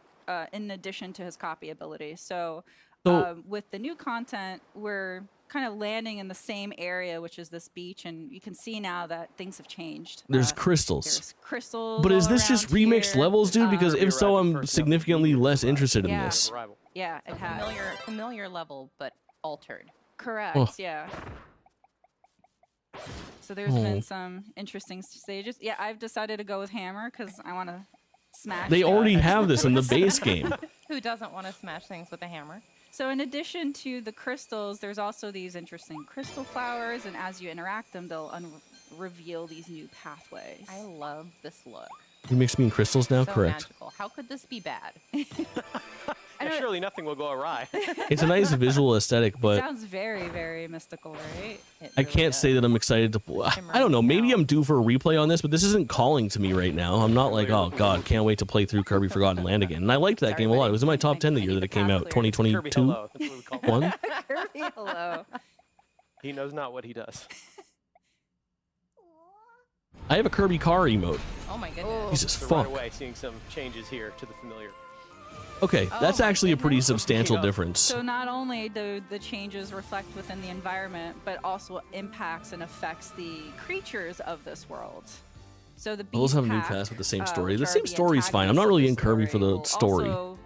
G: in addition to his copy ability. So,
B: So-
G: with the new content, we're kind of landing in the same area, which is this beach, and you can see now that things have changed.
B: There's
G: Uh,
B: crystals.
G: There's crystals.
B: But is
G: all
B: this just
G: around
B: remixed
G: here.
B: levels, dude? Because
G: Um,
B: if so, I'm significantly less interested in
G: Yeah.
B: this.
G: yeah, it has.
A: Familiar level, but altered.
G: Correct.
B: Oh.
G: Yeah. So there's
B: Oh.
G: been some interesting stages. Yeah, I've decided to go with hammer because I want to smash.
B: They
G: things.
B: already have this in the base game.
A: Who doesn't want to smash things with a hammer?
G: So in addition to the crystals, there's also these interesting crystal flowers, and as you interact them, they'll reveal these new pathways.
A: I love this look.
B: You mix me in crystals now?
A: So
B: Correct.
A: magical. How could this be bad?
K: Surely nothing will go awry.
B: It's a nice visual aesthetic, but
G: Sounds very, very mystical, right?
B: I can't say that I'm excited to. I don't know. Maybe I'm due for a replay on this, but this isn't calling to me right now. I'm not like, oh god, can't wait to play through Kirby Forgotten Land again. And I liked that game a lot. It was in my top 10 the year that it came out, 2022.
K: Kirby hello. That's what we call it.
B: One.
G: Kirby, hello.
K: He knows not what he does.
B: I have a Kirby car emote.
A: Oh my goodness.
B: Jesus
K: So
B: fuck.
K: right away, seeing some changes here to the familiar.
B: Okay, that's
G: my
B: actually a pretty
G: goodness.
B: substantial difference.
G: So not only do the changes reflect within the environment, but also impacts and affects the creatures of this world. So the
B: Those
G: beast
B: have a new
G: pack,
B: cast with the same story.
G: which
B: The
G: are
B: same story's fine. I'm
G: antagonists
B: not
G: of
B: really
G: the
B: in Kirby for the
G: will
B: story.
G: Also,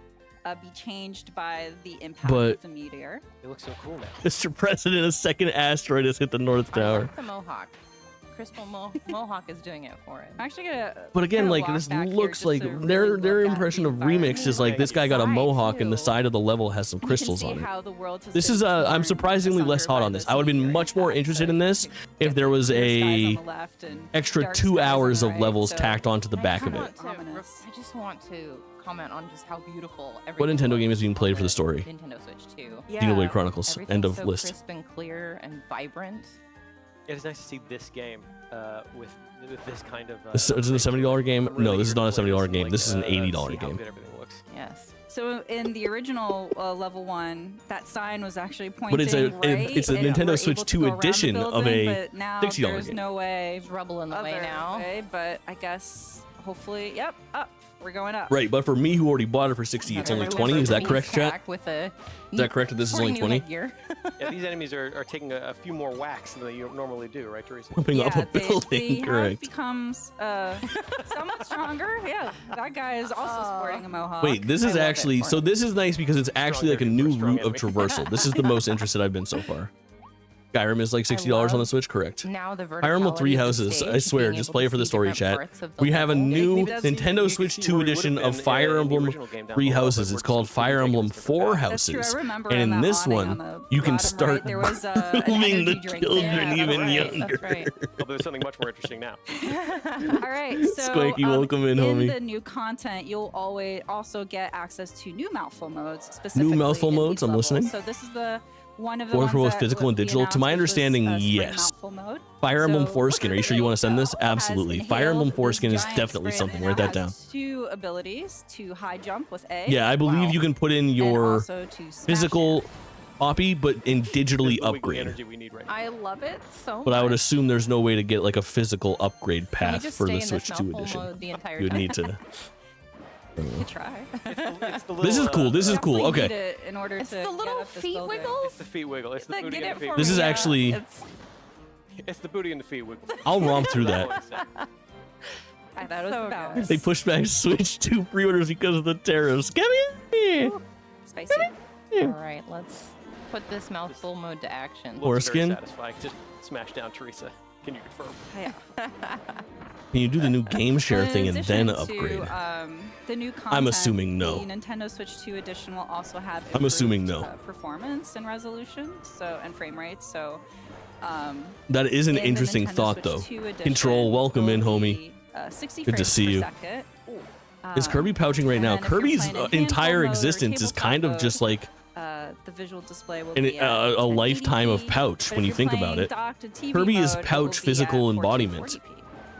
G: be changed by the impact
B: But-
G: of the meteor.
K: It looks so cool now.
B: Mr. President, a second asteroid has hit the North
A: I
B: Tower.
A: like the mohawk. Crystal Mohawk is doing it for him.
G: I'm actually gonna.
B: But again,
G: kinda
B: like
G: walk
B: this
G: back here
B: looks
G: just
B: like
G: to
B: their
G: really look at
B: impression
G: the
B: of remix is like this guy got a
G: environment.
B: mohawk and the
G: Too.
B: side of the level has some
G: You can
B: crystals
G: see
B: on it.
G: how the world has
B: This
G: been
B: is I'm
G: torn
B: surprisingly less
G: asunder
B: hot
G: by
B: on this.
G: this
B: I would have been
G: meteor
B: much more
G: impact,
B: interested
G: so
B: in this
G: you
B: if
G: get
B: there was
G: clear skies on
B: a
G: the left and
B: extra
G: dark
B: 2
G: skies on
B: hours
G: the
B: of
G: right,
B: levels
G: so-
B: tacked onto the back of it.
A: I just want to comment on just how beautiful
B: What
A: everything
B: Nintendo
A: looks
B: game is being played for the
A: on
B: story?
A: Nintendo Switch 2.
B: Xenoblade Chronicles.
A: Everything's
B: End of
A: so
B: list.
A: crisp and clear and vibrant.
K: It is nice to see this game with this kind of.
B: Is it a $70 game?
K: I'm
B: No,
K: really
B: this is not a
K: eager to play
B: $70 game. This is an
K: to see
B: $80
K: how
B: game.
K: good everything looks.
A: Yes.
G: So in the original level 1, that sign was actually pointing
B: But it's a
G: right.
B: it's a
G: and
B: Nintendo
G: we're
B: Switch
G: able to
B: 2
G: go around the
B: edition of
G: building,
B: a
G: but now
B: $60
G: there's
B: game.
G: no way
A: There's rubble in the way
G: other
A: now.
G: way, but I guess hopefully, yep, up. We're going up.
B: Right, but for me who already bought it for 60, it's only 20. Is that correct, chat?
A: With a
B: Is that correct that this is only 20?
K: Yeah, these enemies are taking a few more whacks than you normally do, right, Teresa?
B: Jumping off a building,
G: they have
B: correct.
G: becomes somewhat stronger. Yeah, that guy is also sporting a mohawk.
B: Wait, this is actually so this is nice because it's actually like a new route of traversal. This is the most interested I've been so far. Skyrim is like $60 on the Switch, correct?
A: Now the
B: Fire Emblem
A: verticality
B: Three
A: of the
B: Houses,
A: stage,
B: I swear,
A: being
B: just
A: able
B: play
A: to
B: it for the
A: see
B: story,
A: different
B: chat.
A: parts of the
B: We have a
A: level.
B: new
G: does-
B: Nintendo Switch 2 edition of Fire Emblem Three Houses. It's called Fire Emblem Four
G: That's true. I
B: Houses.
G: remember
B: And
G: on
B: in
G: that
B: this
G: awning
B: one,
G: on the
B: you can
G: bottom
B: start
G: right, there was, an
B: grooming the
G: energy drink
B: children
G: there.
A: that's
B: even
A: right,
B: younger.
A: That's right.
K: Oh, but there's something much more interesting now.
G: All right, so
B: Squanky, welcome in, homie.
G: the new content, you'll always also get access to new mouthful modes. Specifically
B: mouthful
G: in
B: modes?
G: these
B: I'm
G: levels.
B: listening.
G: So this is the one of the
B: Both
G: ones
B: for both
G: that
B: physical and
G: we
B: digital. To my
G: announced, which was,
B: understanding,
G: spring
B: yes.
G: mouthful mode.
B: Fire Emblem
G: So
B: Foreskin. Are you sure you want to send this?
G: has
B: Absolutely. Fire
G: inhaled
B: Emblem
G: this
B: Foreskin is
G: giant
B: definitely
G: spray,
B: something.
G: and it
B: Write that
G: now
B: down.
G: has 2 abilities: to high jump with A.
B: Yeah, I believe you can put in
G: and
B: your
G: also to smash
B: physical
G: it.
B: copy, but in digitally
K: There's the wiggly
B: upgrade.
K: energy we need right now.
A: I love it so
B: But I would
A: much.
B: assume there's no way to get like a physical upgrade
A: Can you
B: path
A: just
B: for
A: stay
B: the
A: in
B: Switch
A: this
B: 2
A: mouthful
B: edition.
A: mode the entire
B: You would
A: time?
B: need to.
G: You try.
K: It's the little,
B: This is cool. This is cool.
G: Definitely
B: Okay.
G: need it in order
A: It's
G: to
A: the
G: get
A: little
G: up this
A: feet
G: building.
A: wiggles.
K: It's the feet wiggle. It's the
A: Like,
K: booty
A: get
K: and
A: it
K: the feet
A: for
B: This
A: me.
B: is
A: Yeah.
B: actually.
K: It's the booty and the feet wiggle.
B: I'll romp through that.
E: That was the balance.
B: They pushed back Switch 2 pre-orders because of the tariffs. Come here.
G: Spicy.
A: All right, let's put this mouthful mode to action.
K: Looks
B: Foreskin?
K: very satisfying. Just smash down Teresa. Can you confirm?
G: Yeah.
B: Can you do the new game share
G: In
B: thing and
G: addition
B: then
G: to,
B: upgrade?
G: The new content,
B: I'm assuming no.
G: The Nintendo Switch 2 edition will also have
B: I'm assuming
G: improved,
B: no.
G: Performance and resolution, and frame rates. So
B: That is an
G: in the
B: interesting
G: Nintendo
B: thought,
G: Switch
B: though.
G: 2 edition
B: Control, welcome
G: will
B: in, homie.
G: be, 60
B: Good to
G: frames
B: see
G: per
B: you.
G: second.
B: Is Kirby pouching right
G: and
B: now?
G: then if you're
B: Kirby's
G: playing in
B: entire
G: handheld mode or
B: existence is kind of
G: tabletop
B: just
G: mode,
B: like
G: the visual display will
B: a
G: be at
B: a lifetime of
G: 1080p,
B: pouch
G: but
B: when
G: if
B: you
G: you're
B: think
G: playing
B: about it.
G: docked to TV
B: Kirby is
G: mode, it
B: pouch
G: will be
B: physical
G: at
B: embodiment.
G: 1440p.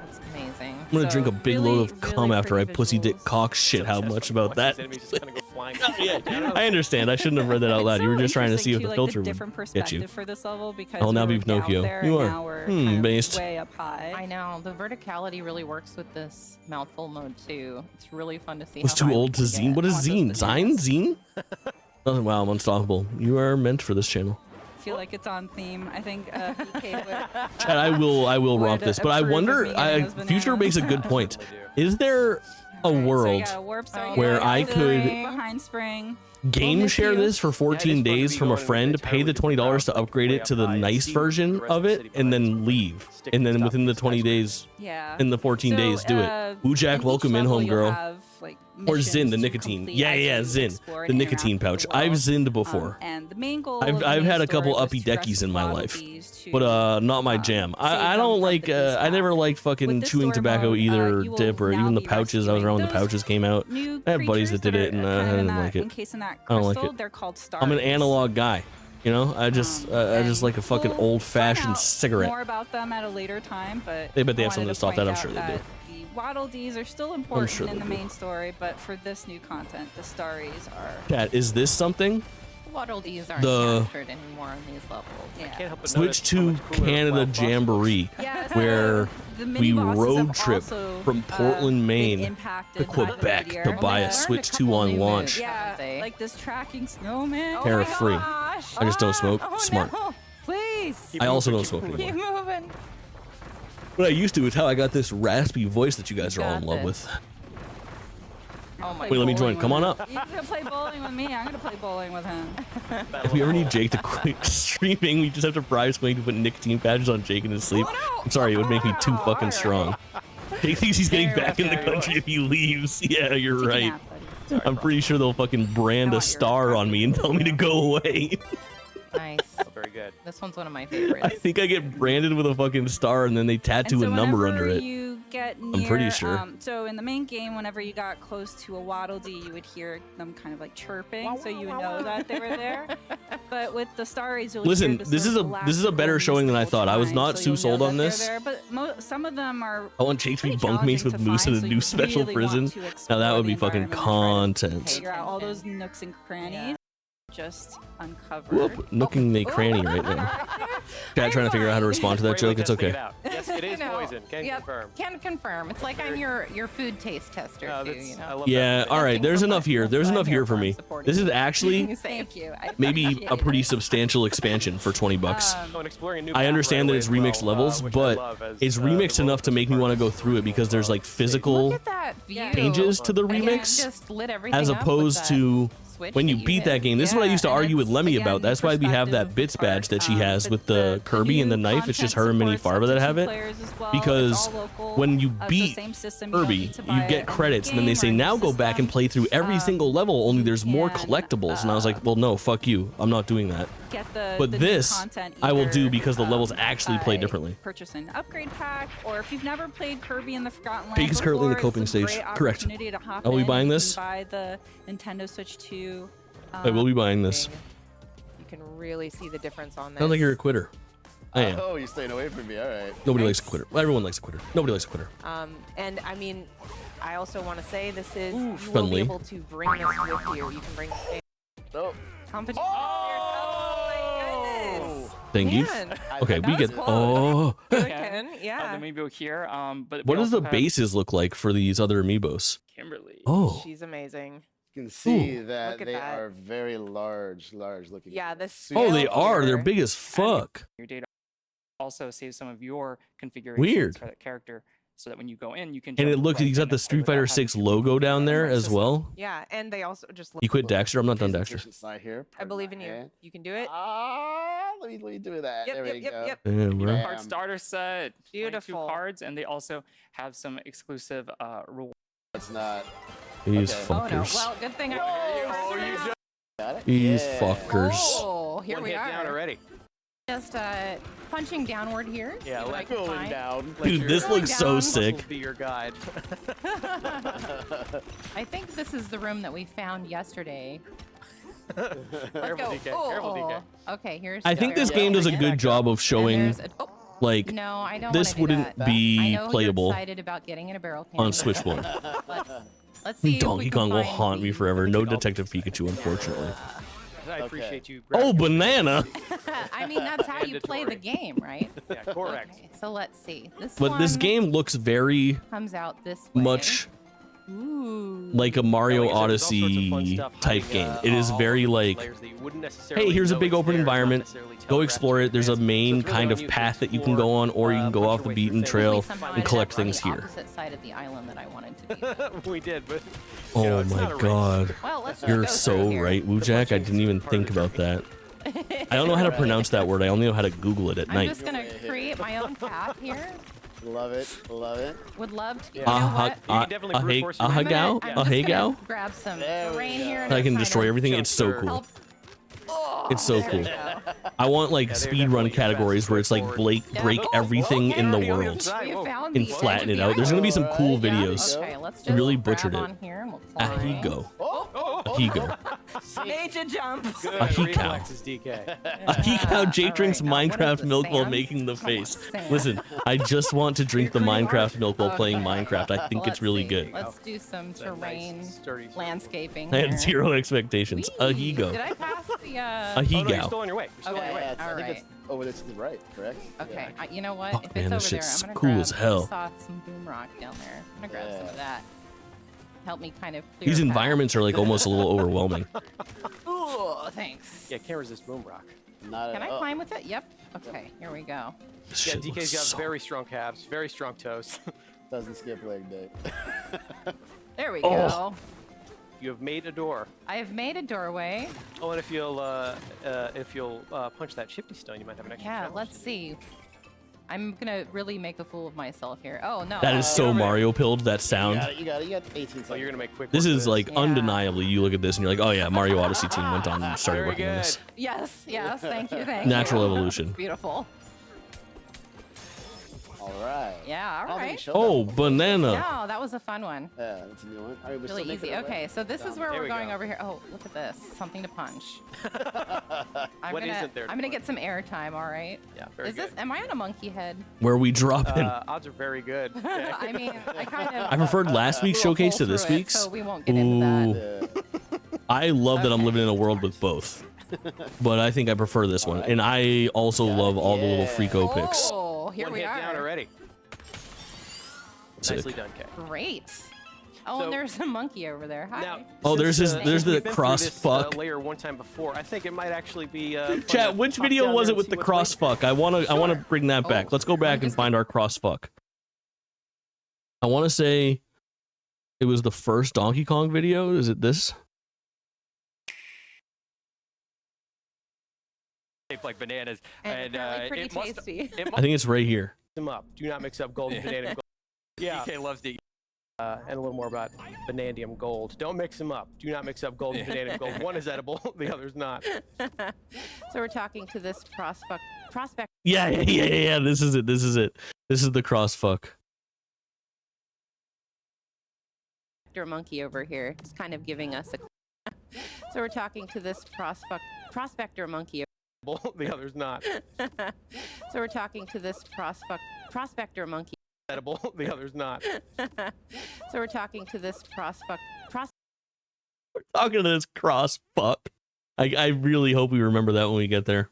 A: That's amazing.
B: I'm gonna drink a big
G: really,
B: load of cum
G: really
B: after I
G: pretty
B: pussy dick
G: visuals.
B: cock shit. How much about that?
K: Enemies just kind of go flying.
B: Yeah, I understand. I shouldn't have read that out loud. You were just trying to see if the filter
G: the different
B: would get you.
G: perspective for this level because
B: I'll now
G: we
B: be
G: were down
B: Pinocchio.
G: there
B: You
G: and
B: are.
G: now we're kind of
B: Based.
G: way up high.
A: I know the verticality really works with this mouthful mode too. It's really fun to see.
B: Was
A: how
B: too
A: high
B: old to
A: we can
B: zine.
A: get.
B: What is
A: Oh,
B: zine?
A: those
B: Zine? Oh, wow, I'm unstoppable. You are meant for this channel.
G: I feel like it's on theme. I think BK would.
B: Chad, I will romp
G: would
B: this, but I
G: approve of
B: wonder.
G: me getting those
B: Future
G: bananas.
B: makes a good point. Is there a world
G: So yeah, warps right
B: where
G: here.
B: I could
G: behind spring.
B: game
G: miss
B: share
G: you.
B: this for 14 days from a friend, pay the $20 to upgrade it to the nice version of it, and then leave? And then within the 20 days,
G: Yeah.
B: in the 14 days, do it. Boojak,
G: in
B: welcome
G: each
B: in,
G: level, you'll
B: homegirl.
G: have, like,
B: Or
G: missions
B: Zin, the
G: to
B: nicotine.
G: complete
B: Yeah,
G: as
B: yeah,
G: you
B: Zin,
G: explore
B: the
G: and
B: nicotine
G: interact with
B: pouch.
G: the
B: I've
G: world.
B: zinned before.
G: And the main goal
B: I've
G: of the
B: had
G: main
B: a couple
G: story
B: uppy
G: was to
B: deckies in my
G: rescue
B: life,
G: wallabies to,
B: but not my jam.
G: save
B: I
G: them
B: don't
G: from
B: like.
G: the beast
B: I never
G: path.
B: liked fucking
G: With this
B: chewing
G: story
B: tobacco
G: mode,
B: either,
G: you will
B: dip, or
G: now
B: even the
G: be
B: pouches. I was
G: rescuing
B: around when the
G: those
B: pouches came out.
G: new
B: I have buddies that
G: creatures
B: did it, and
G: are
B: I
G: kind of
B: didn't
G: in
B: like
G: that-
B: it.
G: Encased in that
B: I don't like
G: crystal.
B: it.
G: They're called stars.
B: I'm an analog guy. You know, I just like a fucking
G: we'll
B: old-fashioned
G: find out
B: cigarette.
G: More about them at a later time, but
B: They bet they
G: I
B: have something
G: wanted
B: to stop
G: point
B: that. I'm
G: out
B: sure they do.
G: that The Waddle Dees are still important
B: sure
G: in
B: they
G: the
B: do.
G: main story, but for this new content, the Starries are.
B: Chat, is this something?
A: Waddle Dees aren't
B: The-
A: captured anymore on these levels.
G: Yeah.
K: Can't help but
B: Switch
K: notice how
B: to
K: much cooler
B: Canada
K: Wild Fox looks.
B: Jamboree,
G: Yeah, so
B: where
G: the mini
B: we
G: bosses
B: road
G: have
B: trip
G: also,
B: from Portland,
G: been
B: Maine
G: impacted
B: to
G: by the
B: Quebec
G: meteor.
B: to buy
A: They
B: a
A: learned
B: Switch
A: a
B: 2
A: couple
B: on
A: new
B: launch.
A: moves,
G: Yeah,
A: haven't they?
G: like this tracking snowman.
B: Tariff free.
A: Gosh.
B: I just don't smoke.
A: Oh,
B: Smart.
A: No. Please.
B: I also don't smoke
A: Keep
B: anymore.
A: moving.
B: What I used to is how I got this raspy voice that you guys are all in
A: Got
B: love
A: this.
B: with.
A: Oh my
B: Wait, let me
A: God.
B: join. Come on up.
G: You're gonna play bowling with me. I'm gonna play bowling with him.
B: If we ever need Jake to quit streaming, we just have to bribe Swing to put nicotine patches on Jake in his sleep. I'm sorry, it would make me too fucking strong. Jake thinks he's getting back in the country if he leaves. Yeah, you're
G: Take a
B: right.
G: nap, buddy.
B: I'm pretty sure they'll fucking brand a star on me and tell me to go away.
A: Nice.
K: Oh, very good.
A: This one's one of my
B: I
A: favorites.
B: think I get branded with a fucking star and then they tattoo
G: And
B: a
G: so
B: number
G: whenever
B: under it.
G: You get near,
B: pretty sure.
G: So in the main game, whenever you got close to a Waddle Dee, you would hear them kind of like chirping, so you would know that they were there. But with the Starries, you'll
B: Listen,
G: hear the
B: this
G: sort
B: is
G: of
B: a this is a better
G: laughter
B: showing than I
G: musical
B: thought. I was
G: chime,
B: not
G: so
B: too
G: you'll
B: sold
G: know
B: on
G: that they're
B: this.
G: there, but some of them are.
B: I want Jake to be
G: pretty
B: bunkmates with
G: challenging
B: Moose
G: to
B: in a
G: find,
B: new
G: so you
B: special
G: really
B: prison.
G: want to
B: Now that
G: explore
B: would
G: the
B: be fucking
G: environment and try to
B: content.
G: Figure out all those nooks and crannies. Just uncovered.
B: Whoop, nooking the cranny right now. Chat trying to figure out how to respond to that
K: Great way
B: joke. It's
K: testing
B: okay.
K: it out. Yes, it is
A: No.
K: poison. Can
A: Yep.
K: confirm.
A: Can confirm. It's like I'm your food taste tester too.
K: That's-
A: You
K: I
A: know.
K: love
B: Yeah,
K: that.
B: all right. There's
A: Testing
B: enough
A: for
B: here.
A: fun.
B: There's
A: That's what
B: enough
A: I'm
B: here
A: here
B: for
A: for,
B: me.
A: supporting
B: This is
A: you.
B: actually
G: Thank you. I
B: maybe
G: appreciate
B: a pretty
G: it.
B: substantial expansion for 20 bucks.
K: Oh, and exploring a new
B: I
K: path
B: understand
K: right
B: that it's
K: away as
B: remixed
K: well,
B: levels,
K: which I
B: but
K: love as,
B: it's
K: the
B: remixed
K: roller
B: enough to make me
K: coaster
B: want to go
K: parts
B: through it because there's like physical
A: Look at that view.
B: changes to the
A: Again,
B: remix
A: just lit everything
B: as
A: up with
B: opposed
A: that
B: to
A: switch
B: when you
A: that
B: beat that
A: hit.
B: game. This is what I used to
G: Yeah, and
B: argue with
G: it's,
B: Lemmy
G: again,
B: about. That's why we have that
G: perspective
B: bits
G: of
B: badge that she
G: art.
B: has
G: But
B: with the Kirby and the
G: new
B: knife. It's just her
G: content
B: mini
G: supports
B: Farva that
G: up to
B: have
G: 2
B: it.
G: players as well.
B: Because
G: It's all local,
B: when you
G: of the
B: beat
G: same system, you don't
B: Kirby,
G: need to
B: you
G: buy
B: get
G: a
B: credits, and then they
G: game
B: say
G: or a
B: now go back and
G: system.
B: play through every single level. Only there's more
G: can,
B: collectibles, and I was like, well, no, fuck you. I'm not doing that.
G: Get the,
B: But
G: the new
B: this
G: content
B: I will do
G: either,
B: because the levels actually play
G: by
B: differently.
G: Purchasing an upgrade pack, or if you've never played Kirby in the Forgotten Land
B: Jake is currently in the
G: before,
B: coping
G: it's a
B: stage.
G: great
B: Correct.
G: opportunity to hop
B: Are we
G: in.
B: buying
G: You
B: this?
G: can buy the Nintendo Switch 2.
B: I will be buying this.
E: You can really see the difference on this.
B: Sounds like you're a quitter. I am.
C: Oh, you're staying away from me. All right.
B: Nobody likes a quitter. Well, everyone likes a quitter. Nobody likes a quitter.
E: And I mean, I also want to say this is you will
B: friendly.
E: be able to bring this with you. You can bring
C: Oh.
E: competition. Oh my goodness.
B: Thank you.
E: Man.
B: Okay, we
E: was
B: get.
E: close.
B: Oh.
E: Good, Ken. Yeah.
J: the amiibo here. But
B: What
J: we
B: does the
J: also have
B: bases look like for these other amiibos?
J: Kimberly.
B: Oh,
E: She's amazing.
C: You can see
B: Ooh.
C: that
E: Look at
C: they
E: that.
C: are very large looking.
E: Yeah, the
B: oh, they
E: scale
B: are. They're
E: here.
B: big as fuck.
J: Your data also saves some of your configurations
B: Weird.
J: for that character, so that when you go in, you can.
B: And
J: jump
B: it looks,
J: right
B: he's got
J: in
B: the
J: and play
B: Street
J: without
B: Fighter
J: having
B: 6
J: to
B: logo down
J: configure
B: there
J: our
B: as
J: system.
B: well.
E: Yeah, and they also just look.
B: You quit Daxter? I'm not done Daxter.
C: Presentation slide here.
E: I believe in you.
C: Pardon
E: You can do it.
C: Let me do that.
E: Yep,
C: there
E: yep,
C: we
E: yep,
C: go.
E: yep.
B: Damn, bro.
C: Yeah.
J: Card starter set. 22
E: Beautiful.
J: cards, and they also have some exclusive rewards.
C: That's not.
B: These
C: Okay.
A: Oh no.
B: fuckers.
A: Well, good thing I.
C: Got it?
B: These
C: Yeah.
B: fuckers.
A: Oh, here
K: One
A: we
K: hit down
A: are.
K: already.
A: Just punching downward here.
K: Yeah,
A: see what I
K: let
A: can
C: Going
A: find.
C: down.
B: Dude, this
A: Going
B: looks so
A: down.
B: sick.
K: Muscles be your guide.
A: I think this is the room that we found yesterday. Let's
K: Careful,
A: go.
K: DK. Careful, DK.
A: Okay, here's.
B: I
A: the
B: think this
A: barrel.
B: game does a
A: And
B: good job of showing,
A: there's a- oh,
B: like,
A: no, I don't
B: this
A: wanna do
B: wouldn't
A: that.
B: be
A: I know
B: playable
A: You're excited about getting in a barrel can.
B: on Switch 1.
A: Let's see. if we
B: Donkey
A: can
B: Kong will
A: find
B: haunt me
A: the-
B: forever. No Detective Pikachu, unfortunately.
K: I appreciate you.
B: Oh,
K: grabbing-
B: banana!
A: I mean, that's how you play the
K: Mandatory.
A: game, right?
K: Yeah, correct.
A: Okay, so let's see. This
B: But this
A: one
B: game looks very
A: comes out this way.
B: much
A: Ooh.
B: like a Mario
K: Like I said, there's all sorts of fun
B: Odyssey
K: stuff
B: type
K: hiding,
B: game. It is
K: all
B: very
K: of these
B: like,
K: layers that you wouldn't necessarily
B: hey, here's a
K: know
B: big
K: it's
B: open
K: there, not
B: environment.
K: necessarily
B: Go
K: telegraphed
B: explore
K: to
B: it. There's a
K: advance. So
B: main
K: it's really
B: kind
K: on
B: of
K: you to
B: path that you can
K: explore,
B: go on, or you can go
K: punch
B: off
K: your
B: the
K: way
B: beaten
K: through
B: trail
K: things.
A: Somehow
B: and
A: ended
B: collect
A: up on
B: things
A: the
B: here.
A: opposite side of the island that I wanted to be.
K: We did, but
B: Oh
K: it's not a
B: my
K: race.
B: god.
A: Well, let's just
B: You're
A: go
B: so
A: through here.
B: right, Wujak. I didn't even
K: part of
B: think
K: the
B: about that. I don't know how to pronounce that word. I only know how to Google it at
A: I'm
B: night.
A: just gonna create my own path here.
C: Love it. Love it.
A: Would love to. You
K: Yeah.
A: know what?
K: You can definitely brute force your way.
B: Ahagao?
A: I'm just
B: Ahagao?
A: gonna grab some
C: There we
A: terrain
C: go.
A: here. And
B: I can
A: kind
B: destroy
A: of
B: everything. It's so
K: Sure.
B: cool.
A: help. Oh,
B: It's so
A: there
B: cool.
A: we go.
B: I want like
K: Yeah, they're
B: speed run
K: definitely
B: categories
K: fast,
B: where it's like
K: straightforward.
B: break
A: Yeah.
B: everything in the
A: Okay.
B: world
A: We
K: Whoa.
A: found
B: and
A: the
B: flatten
A: edge
B: it
A: of
B: out. There's gonna be some cool
C: Alright, yeah.
B: videos.
A: Okay, let's just
B: Really
A: grab
B: butchered it.
A: on here and we'll climb.
B: Ahigo.
C: Oh,
B: Ahigo.
E: Major jump.
K: Good
B: Ahikao.
K: reflexes, DK.
B: Ahikao Jake
A: All
B: drinks
A: right, now, what is
B: Minecraft
A: this,
B: milk while
A: sand?
B: making the
A: Come on,
B: face.
A: sand.
B: Listen, I just want to drink the
A: You're pretty
B: Minecraft
A: hard.
B: milk while playing
A: Okay.
B: Minecraft. I think it's
A: Let's
B: really
A: see.
B: good.
A: Let's do some
K: That nice,
A: terrain
K: sturdy-
A: landscaping.
B: I
A: here.
B: had zero expectations.
A: Whee!
B: Ahigo.
A: Did I pass the?
K: Oh, no, you're
B: Ahigao.
K: still on your way. You're still on
A: Okay.
K: your way.
C: yeah, I
A: all
C: think
A: right.
C: it's over there to the right, correct?
A: Okay,
C: Yeah.
A: you know what?
B: Oh,
A: if
B: man,
A: it's
B: this
A: over there,
B: shit's
A: I'm gonna
B: cool
A: grab,
B: as hell.
A: I saw some boom rock down there. I'm gonna grab some
C: Yeah.
A: of that. Help me kind of clear
B: These
A: a path.
B: environments are like almost a little overwhelming.
A: Ooh, thanks.
K: Yeah, can't resist boom rock.
C: Not
A: Can
C: at
A: I
C: all.
A: climb with it? Yep. Okay, here we go.
B: This
K: Yeah,
B: shit
K: DK's
B: looks
K: got
B: so...
K: very strong calves, very strong toes.
C: Doesn't skip leg day.
A: There we
B: Oh.
A: go.
K: You have made a door.
A: I have made a doorway.
K: Oh, and if you'll punch that shifty stone, you might have an extra.
A: Yeah,
K: challenge
A: let's
K: to do.
A: see. I'm gonna really make a fool of myself here. Oh no.
B: That is so Mario pilled, that sound.
C: You got it. You got 18 seconds.
K: Oh, you're gonna make quick.
B: This
K: work of
B: is like
A: Yeah.
B: undeniably, you look at this and you're like, oh yeah, Mario Odyssey team went on and started
K: Very
B: working on
K: good.
B: this.
A: Yes, yes. Thank you. Thank
B: Natural
A: you.
B: evolution.
A: Beautiful.
C: All right.
A: Yeah. All
C: I don't think we
A: right.
C: showed that
B: Oh,
C: one.
B: banana.
A: No, that was a fun one.
C: Yeah, that's a new one. All right, we're
A: Really
C: still making
A: easy.
C: our way.
A: Okay, so this is where
K: There
A: we're
K: we
A: going
K: go.
A: over here. Oh, look at this. Something to punch. I'm
K: What
A: gonna,
K: isn't there to
A: I'm gonna
K: punch?
A: get some air time. All right.
K: Yeah, very
A: Is this?
K: good.
A: Am I on a monkey head?
B: Where we drop in.
K: Odds are very good. Okay.
A: I mean, I kind of.
B: I preferred last week's
A: blew a
B: showcase
A: hole
B: to this
A: through it,
B: week's.
A: So we won't get into that.
C: Yeah.
B: I love that I'm
A: Okay.
B: living in a world with both. But I think I prefer this one. And I also love all the little
C: Yeah.
B: Freako picks.
A: Oh, here
K: One
A: we
K: hit down
A: are.
K: already.
B: Sick.
K: Nicely done, Kay.
A: Great. Oh,
K: So-
A: and there's a monkey over there. Hi.
K: Now,
B: Oh,
K: since,
B: there's
K: since
B: the
K: we've been through
B: cross
K: this,
B: fuck.
K: layer one time before. I think it might actually be. Fun
B: Chat,
K: to
B: which
K: pop
B: video
K: down
B: was
K: there
B: it
K: and
B: with
K: see
B: the
K: what's
B: cross
K: waiting.
B: fuck? I wanna bring that back.
A: Oh,
B: Let's go back and
A: just
B: find our cross fuck. I wanna say it was the first Donkey Kong video. Is it this?
D: Shaped like bananas,
A: And apparently pretty
D: it must.
A: tasty.
D: It
B: I
D: must.
B: think it's right here.
K: Them up. Do not mix up gold and banana. Gold. Yeah,
D: DK loves to eat.
K: and a little more about vanadium gold. Don't mix them up. Do not mix up gold and vanadium gold. One is edible, the other's not.
A: So we're talking to this prospect
B: Yeah. This is it. This is it. This is the cross fuck.
A: monkey over here. He's kind of giving us a. So we're talking to this prospector monkey.
K: The other's not.
A: So we're talking to this prospector monkey.
K: Edible, the other's not.
A: So we're talking to this
B: Talking to this cross fuck. I really hope we remember that when we get there.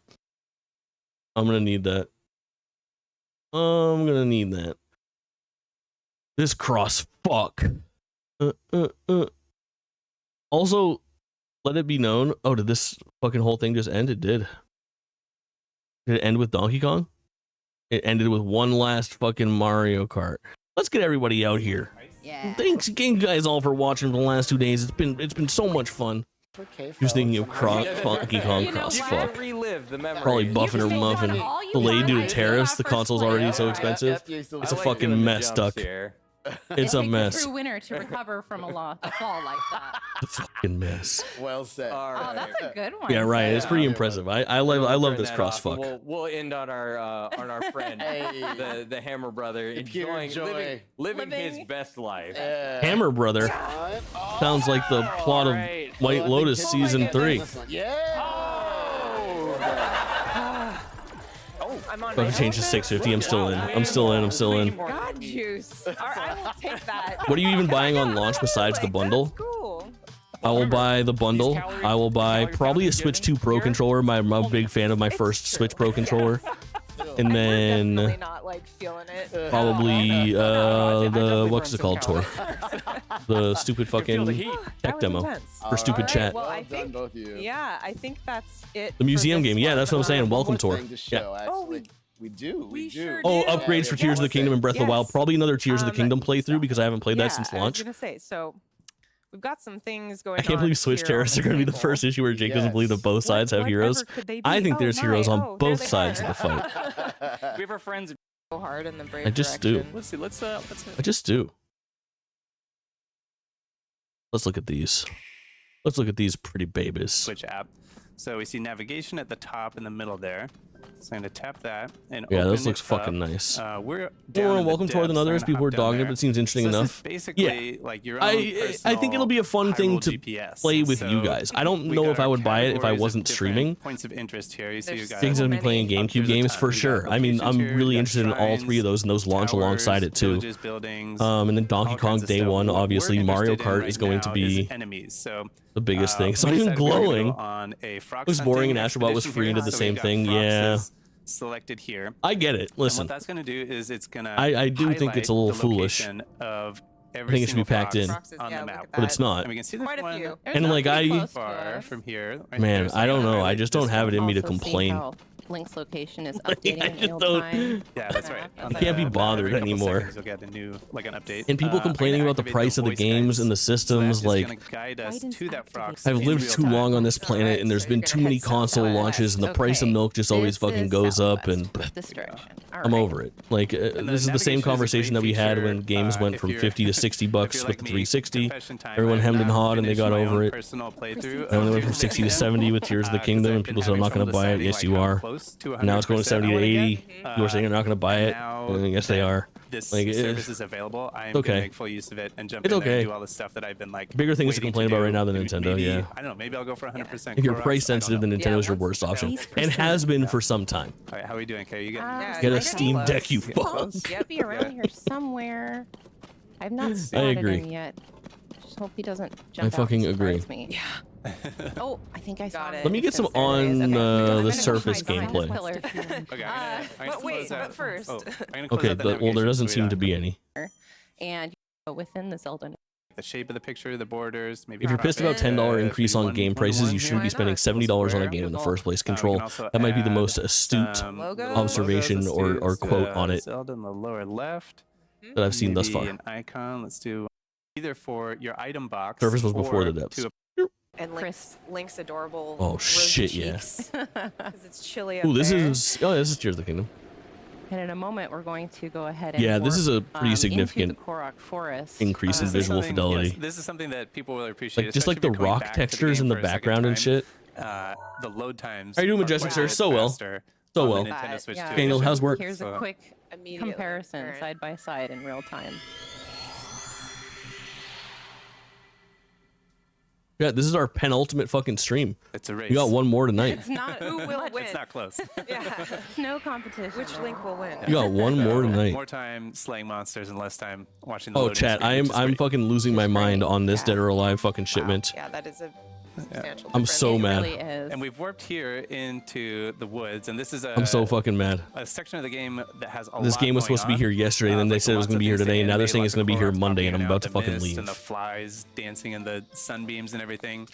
B: I'm gonna need that. I'm gonna need that. This cross fuck. Also, let it be known. Oh, did this fucking whole thing just end? It did. Did it end with Donkey Kong? It ended with one last fucking Mario Kart. Let's get everybody out here.
A: Yeah.
B: Thanks again, guys, all for watching for the last 2 days. It's been so much fun. Just thinking of Donkey Kong cross fuck.
D: Relive the memory.
B: Probably buffing or muffing. Delayed due to tariffs. The console's already so expensive. It's a fucking mess, Duck. It's a mess.
A: True winner to recover from a fall like that.
B: The fucking mess.
C: Well said.
A: Oh, that's a good one.
B: Yeah, right. It's pretty impressive. I love this cross fuck.
D: We'll end on our friend, the Hammer Brother, living his best life.
B: Hammer Brother sounds like the plot of White Lotus season 3.
E: I'm on.
B: If I change to 650, I'm still in. I'm still in.
E: God juice. I will take that.
B: What are you even buying on launch besides the bundle?
E: Cool.
B: I will buy the bundle. I will buy probably a Switch 2 Pro controller. I'm a big fan of my first Switch Pro controller. And then
E: not like feeling it.
B: probably the what's it called tour? The stupid fucking tech demo for stupid chat.
E: Well, I think, yeah, I think that's it.
B: The museum game. Yeah, that's what I'm saying. Welcome tour. Yeah.
C: We do.
B: Oh, upgrades for Tears of the Kingdom and Breath of the Wild. Probably another Tears of the Kingdom playthrough because I haven't played that since launch.
E: I was gonna say, so we've got some things going on.
B: I can't believe Switch terrorists are going to be the first issue where Jake doesn't believe that both sides have heroes. I think there's heroes on both sides of the fight.
F: We have our friends
E: so hard in the brave
B: I just do.
F: Let's see. Let's
B: I just do. Let's look at these. Let's look at these pretty babies.
F: Switch app. So we see navigation at the top in the middle there. So I'm going to tap that and
B: yeah,
F: open
B: this looks
F: it
B: fucking
F: up.
B: nice.
F: We're
B: more welcome tour than others. People are dogging it, but it seems interesting enough.
F: Basically, like your own
B: I think it'll be a fun thing to play with you guys. I don't know if I would buy it if I wasn't streaming.
F: Points of interest here. You see you guys.
B: Things that be playing GameCube games for sure. I mean, I'm really interested in all 3 of those, and those launch alongside it too. And then Donkey Kong Day 1, obviously. Mario Kart is going to be the biggest thing. So even glowing. It was boring, and Astrobot was free and did the same thing. Yeah.
F: Selected here.
B: I get it. Listen,
F: and what that's going to do is it's going to
B: I do think it's a little foolish.
F: Of
B: I think it should be packed in
F: on the map,
B: but it's not.
F: And we can see
E: quite a few.
B: And like
F: far from here.
B: Man, I don't know. I just don't have it in me to complain.
A: Link's location is updating in real time.
F: Yeah, that's right.
B: I can't be bothered anymore.
F: You'll get a new, like an update.
B: And people complaining about the price of the games and the systems, like I've lived too long on this planet, and there's been too many console launches, and the price of milk just always fucking goes up, and I'm over it. Like this is the same conversation that we had when games went from 50 to 60 bucks with the 360. Everyone hemmed and hawed, and they got over it. And when they went from 60 to 70 with Tears of the Kingdom, and people said, "I'm not going to buy it." Yes, you are. Now it's going to 70 to 80. People are saying they're not going to buy it. And yes, they are.
F: This
B: like,
F: service is available. I'm going to make full use of it and jump in there and do all the stuff that I've been like.
B: Bigger things to complain about right now than Nintendo.
F: Maybe,
B: yeah.
F: I don't know. Maybe I'll go for 100%.
B: If you're price sensitive, then Nintendo is your worst option, and has been for some time.
F: All right, how are we doing, Kay? You
B: get a Steam Deck, you fuck.
A: Yep, be around here somewhere. I've not spotted him yet. Just hope he doesn't jump
B: I fucking
A: out and
B: agree.
A: Me. Yeah. Oh, I think I got it.
B: Let me get some on the Surface gameplay.
F: Okay.
E: But wait, but first.
B: Okay, well, there doesn't seem to be any.
A: And within the Zelda.
F: The shape of the picture, the borders, maybe.
B: If you're pissed about $10 increase on game prices, you shouldn't be spending $70 on a game in the first place. Control. That might be the most astute observation or quote on it
F: Zelda in the lower left
B: that I've seen thus far.
F: An icon. Let's do either for your item box.
B: Surface was before the depths.
E: And Link's adorable.
B: Oh shit, yeah.
E: Because it's chilly.
B: Ooh, this is Tears of the Kingdom.
A: And in a moment, we're going to go ahead and
B: yeah, this is a pretty significant
A: forest.
B: increase in visual fidelity.
F: Yes, this is something that people really appreciate.
B: Like just like the rock textures in the background and shit.
F: The load times.
B: How you doing, Majestic Sir? So well. So well. Daniel, how's work?
A: Here's a quick comparison side by side in real time.
B: Yeah, this is our penultimate fucking stream.
F: It's a race.
B: We got one more tonight.
A: It's not who will win.
F: It's not close.
E: Yeah.
A: It's no competition.
E: Which Link will win?
B: You got one more tonight.
F: More time slaying monsters and less time watching the
B: Oh, chat, I'm fucking losing my mind on this Dead or Alive fucking shipment.
E: Yeah, that is a substantial
B: I'm
E: difference.
B: so
A: It
B: mad.
A: really is.
F: And we've warped here into the woods, and this is
B: I'm so fucking mad.
F: a section of the game that has a
B: This
F: lot
B: game was
F: going
B: supposed to be
F: on.
B: here yesterday, and then they
F: Like
B: said it was
F: lots
B: going to
F: of
B: be here
F: things to
B: today, and now they're
F: animate,
B: saying it's
F: lots
B: going
F: of
B: to be here
F: cool
B: Monday,
F: popping
B: and I'm
F: in
B: about
F: and
B: to
F: out,
B: fucking
F: the mist
B: leave.
F: and the flies dancing in the sunbeams and everything.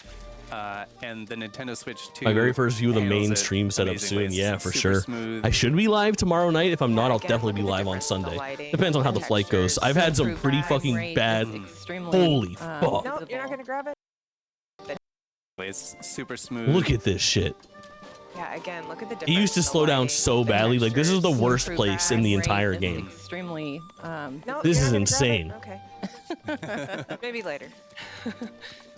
F: And the Nintendo Switch 2.
B: My very first view of the
F: handles
B: main
F: it
B: stream setup
F: amazingly.
B: soon. Yeah,
F: It's
B: for
F: super
B: sure.
F: smooth.
B: I should be live tomorrow night. If I'm not, I'll
E: Again,
B: definitely
E: look
B: be
E: at the
B: live on
E: difference in the
B: Sunday.
E: lighting,
B: Depends on how the flight goes. I've had some
A: Improved
B: pretty
A: frame
B: fucking
A: rate
B: bad.
A: is extremely,
B: Holy fuck.
E: No, you're not gonna grab it.
F: It's super smooth.
B: Look at this shit.
E: Yeah, again, look at the
B: It
E: difference.
B: used to
E: in the
B: slow down
E: lighting,
B: so
E: the
B: badly. Like, this is the
E: textures.
B: worst
A: Improved
B: place in the
A: frame
B: entire
A: rate is
B: game.
A: Extremely.
E: No,
B: This
E: you're
B: is
E: not gonna
B: insane.
E: grab it? Okay. Maybe later.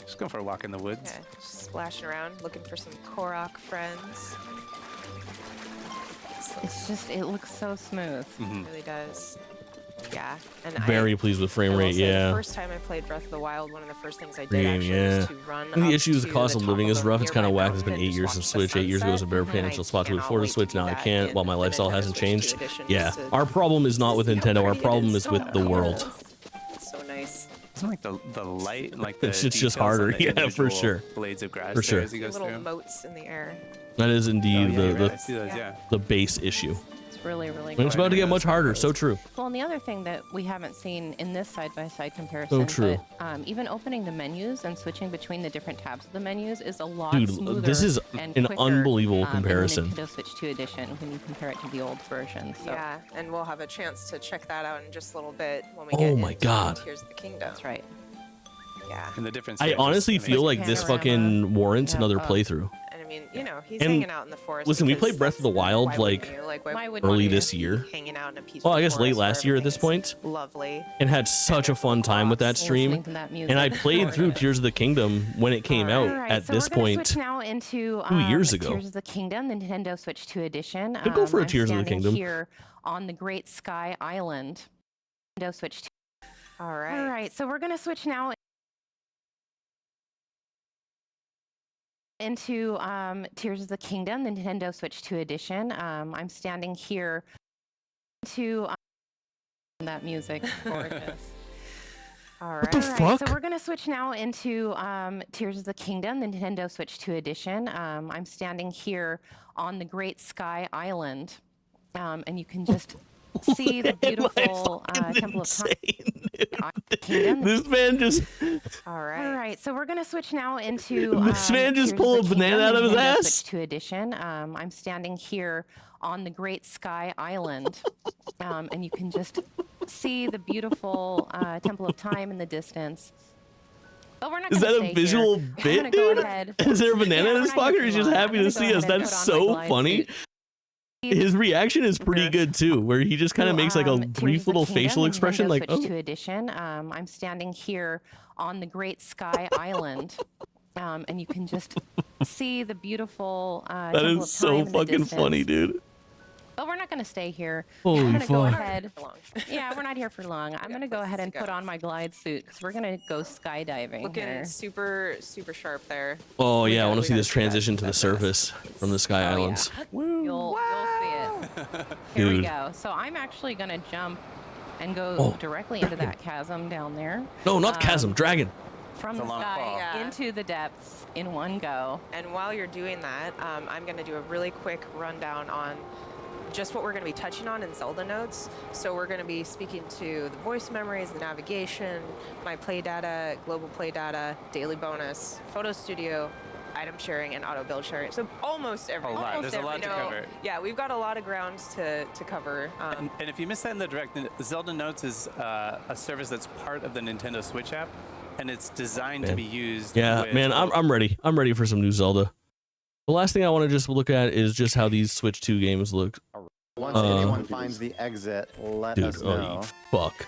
F: Just go for a walk in the woods.
E: Yeah, just splashing around, looking for some Korok friends.
A: It's just, it looks so smooth.
E: It really does. Yeah, and
B: Very pleased with frame
E: I will
B: rate,
E: say
B: yeah.
E: The first time I played Breath of the Wild, one of the first things I did
B: Great game,
E: actually
B: yeah.
E: was to run
B: And the
E: up
B: issue is the
E: to
B: cost
E: the
B: of
E: top
B: living is
E: a
B: rough. It's kind of
E: nearby
B: whack. It's been
E: mountain
B: 8
E: and
B: years
E: just
B: since
E: watch the
B: Switch. 8 years ago was a better
E: sunset, and
B: potential
E: I
B: spot to
E: cannot
B: afford a
E: wait to
B: Switch.
E: do
B: Now I
E: that
B: can't
E: in
B: while my
E: the
B: lifestyle
E: Nintendo
B: hasn't
E: Switch 2
B: changed.
E: edition,
B: Yeah,
E: just to
B: our problem is not with
E: see how
B: Nintendo. Our
E: pretty it
B: problem
E: is.
B: is with the world.
E: It's so nice.
F: Isn't like the light, like the
B: It's just
F: details on
B: harder,
F: the
B: yeah, for
F: individual
B: sure.
F: Blades of grass
B: For
F: there
B: sure.
F: as he goes
E: Little
F: through.
E: moats in the air.
B: That is indeed
F: Oh, yeah, you're right. I
B: the
F: see those, yeah.
B: the base issue.
A: It's really, really
B: And it's
A: good.
B: about to get much harder. So true.
A: Well, and the other thing that we haven't seen in this side-by-side comparison,
B: true.
A: but even opening the menus and switching between the different tabs of the menus is a lot
B: Dude,
A: smoother
B: this is
A: and
B: an
A: quicker,
B: unbelievable comparison.
A: in the Nintendo Switch 2 edition when you compare it to the old version. So
E: Yeah, and we'll have a chance to check that out in just a little bit when we
B: Oh
E: get
B: my
E: into
B: God.
E: Tears of the Kingdom.
A: that's right.
E: Yeah,
F: And the difference.
B: I
F: here is just
B: honestly feel
F: amazing.
B: like this
A: Panorama.
B: fucking warrants
A: Yeah.
B: another
A: Oh.
B: playthrough.
E: and I mean, you know, he's
B: And
E: hanging out in the forest.
B: listen, we
E: because
B: played Breath of the
E: that's-
B: Wild,
E: why wouldn't
B: like,
E: you? Like,
A: Why would
B: early
A: you?
B: this year.
E: hanging out in a peaceful
B: Well, I guess late
E: forest where
B: last year at this
E: everything's
B: point,
E: Lovely.
B: and had such a fun time with that
A: Listening
B: stream.
A: to that music.
B: And I played through Tears of the Kingdom when it came out
A: All right,
B: at
A: so
B: this
A: we're gonna
B: point.
A: switch now into
B: 2 years ago.
A: Tears of the Kingdom, the Nintendo Switch 2 edition.
B: Could go for a
A: I'm
B: Tears of the
A: standing
B: Kingdom.
A: Here on the Great Sky Island, Nintendo Switch 2.
E: All right.
A: All right, so we're gonna switch now into Tears of the Kingdom, the Nintendo Switch 2 edition. I'm standing here to that music, gorgeous. All right,
B: the fuck?
A: so we're gonna switch now into Tears of the Kingdom, the Nintendo Switch 2 edition. I'm standing here on the Great Sky Island, and you can just see the beautiful Temple of Time. Kingdom.
B: This man just
E: All right.
A: All right, so we're gonna switch now into
B: This man just
A: Tears of
B: pulled
A: the
B: a banana
A: Kingdom,
B: out of his
A: the Nintendo
B: ass?
A: Switch 2 edition. I'm standing here on the Great Sky Island, and you can just see the beautiful Temple of Time in the distance. But we're not
B: Is
A: gonna
B: that
A: stay
B: a visual
A: here. I'm
B: bit,
A: gonna go
B: dude?
A: ahead.
B: Is there a banana
A: Yeah,
B: in his
A: we're not
B: pocket,
A: here
B: or he's
A: for
B: just
A: long.
B: happy
A: I'm
B: to
A: gonna
B: see
A: go
B: us?
A: ahead and
B: That's
A: put on my
B: so
A: glide
B: funny.
A: suit.
B: His reaction is pretty good too, where he just kind of makes like a
A: Tears
B: brief
A: of the
B: little
A: Kingdom,
B: facial
A: the
B: expression,
A: Nintendo
B: like,
A: Switch
B: oh.
A: 2 edition. I'm standing here on the Great Sky Island, and you can just see the beautiful
B: That
A: Temple
B: is
A: of Time
B: so
A: in the
B: fucking
A: distance.
B: funny, dude.
A: But we're not going to stay here.
B: Holy
A: I'm going to go
B: fuck.
A: ahead. Yeah, we're not here for long. I'm going to go ahead and put on my glide suit because we're going to go skydiving
E: Looking
A: here.
E: super, super sharp there.
B: Oh
E: We
B: yeah, I
E: gotta-
B: want
E: we
B: to see
E: gotta
B: this
E: that.
B: transition to the surface from the Sky
A: Oh, yeah.
B: Islands.
A: You'll see it. Here we
B: Dude.
A: go. So I'm actually going to jump and go
B: Oh,
A: directly into that chasm down there.
B: No, not chasm, dragon.
A: From
F: It's a
A: the
F: long
A: sky
F: fall.
E: Yeah.
A: into the depths in one go.
E: And while you're doing that, I'm going to do a really quick rundown on just what we're going to be touching on in Zelda notes. So we're going to be speaking to the voice memories, the navigation, my play data, global play data, daily bonus, photo studio, item sharing, and auto build sharing. So almost everything.
F: lot.
E: Almost
F: There's a lot to
E: every-
F: cover.
E: Yeah, we've got a lot of ground to cover.
F: And if you missed that in the direct, the Zelda Notes is a service that's part of the Nintendo Switch app, and it's designed to be used.
B: Yeah,
F: with
B: man, I'm ready. I'm ready for some new Zelda. The last thing I want to just look at is just how these Switch 2 games look.
I: Once anyone finds the exit, let
B: Dude,
I: us
B: oh,
I: know.
B: you fuck.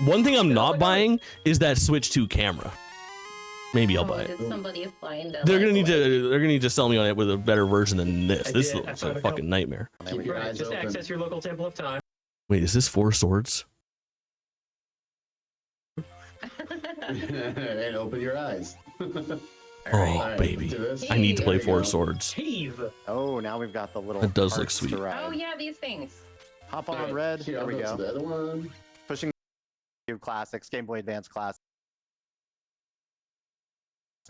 B: One thing I'm not buying is that Switch 2 camera. Maybe I'll buy it. They're gonna need to sell me on it with a better version than this. This looks like a fucking nightmare.
K: Keep your eyes open. Access your local Temple of Time.
B: Wait, is this 4 swords?
J: And open your eyes.
B: Oh, baby. I need to play 4 swords.
I: Oh, now we've got the little.
B: That does look
I: carts to
B: sweet.
I: ride.
H: Oh yeah, these things.
I: Hop on, Red.
J: Here,
I: There
J: I'll
I: we
J: go
I: go.
J: to the other one.
I: Pushing Classics, Game Boy Advance Classics.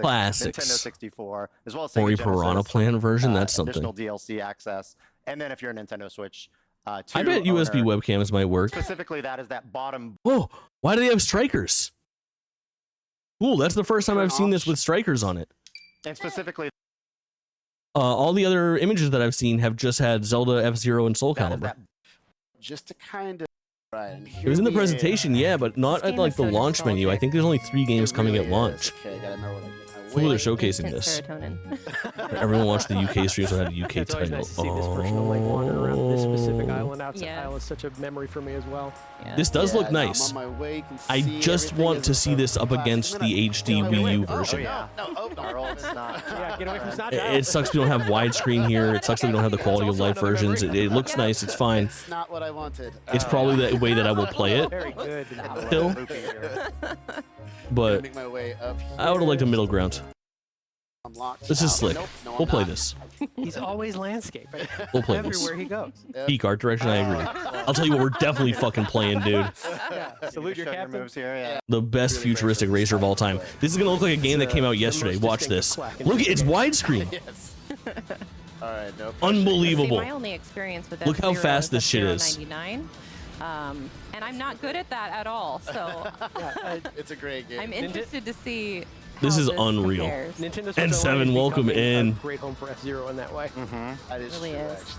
B: Classics.
I: Nintendo 64, as well as
B: Ori
I: Sega
B: Piranha
I: Genesis,
B: Plant version. That's
I: additional
B: something.
I: DLC access, and then if you're a Nintendo Switch,
B: I bet USB webcams might work.
I: Specifically, that is that bottom.
B: Oh, why do they have strikers? Cool. That's the first time I've seen this with strikers on it.
I: And specifically,
B: all the other images that I've seen have just had Zelda, F-Zero, and Soul
I: that is
B: Calibur.
I: that
C: Just to kind of. Right. And
B: It was in the
C: here we
B: presentation, yeah, but not
A: This
B: at
A: game
B: like
A: is
B: the
A: so
B: launch menu. I
A: nostalgic.
B: think there's only 3 games
C: It
B: coming
C: really
B: at launch.
C: is. Okay, I gotta remember what I get my
B: Cool, they're
C: way.
B: showcasing
A: Instant
B: this.
A: serotonin.
B: Everyone watched the UK stream, so I had a UK
K: It's always
B: title.
K: nice to see this version of Link wandering around this specific
B: Oh.
K: island. Outside
A: Yes.
K: island is such a memory for me as well.
A: Yeah.
B: This does
C: Yeah,
B: look
C: no, I'm
B: nice.
C: on my way. You can
B: I
C: see
B: just
C: everything
B: want
C: is
B: to
C: a
B: see this up
C: classic.
B: against
C: I'm
B: the
C: gonna-
B: HD
C: get my
B: Wii
C: way.
B: U
C: Oh,
B: version.
C: no, no, oh, no.
I: our old snot.
K: Yeah, get away from Snot.
B: It sucks we don't have widescreen here. It sucks that we don't have the quality of life versions. It looks nice. It's fine.
C: It's not what I wanted.
B: It's probably the way that I will play it.
K: Very good.
B: Still, but
C: Make my way up
B: I would have liked a
C: here.
B: middle ground.
C: I'm locked
B: This is
C: out.
B: slick.
C: Nope, no, I'm
B: We'll play
C: not.
B: this.
K: He's always landscaping.
B: We'll play this.
K: Everywhere he goes.
B: Peak art direction, I agree. I'll tell you what, we're definitely fucking playing, dude.
K: Salute your
I: Show
K: captain.
I: moves here. Yeah.
B: The best futuristic racer of all time. This is gonna look like a game that came out yesterday. Watch this. Look, it's widescreen.
C: Yes. All right, no.
B: Unbelievable.
A: See, my only experience with
B: Look how
A: F-Zero
B: fast this shit is.
A: 99. And I'm not good at that at all. So
C: It's a great game.
A: I'm interested to see.
B: This
A: how
B: is unreal.
A: compares.
K: Nintendo Switch
B: And
K: OLED is
B: Seven, welcome
K: becoming
B: in.
K: A great home for F-Zero in that way.
C: That is
A: really
C: true,
A: is.
C: actually.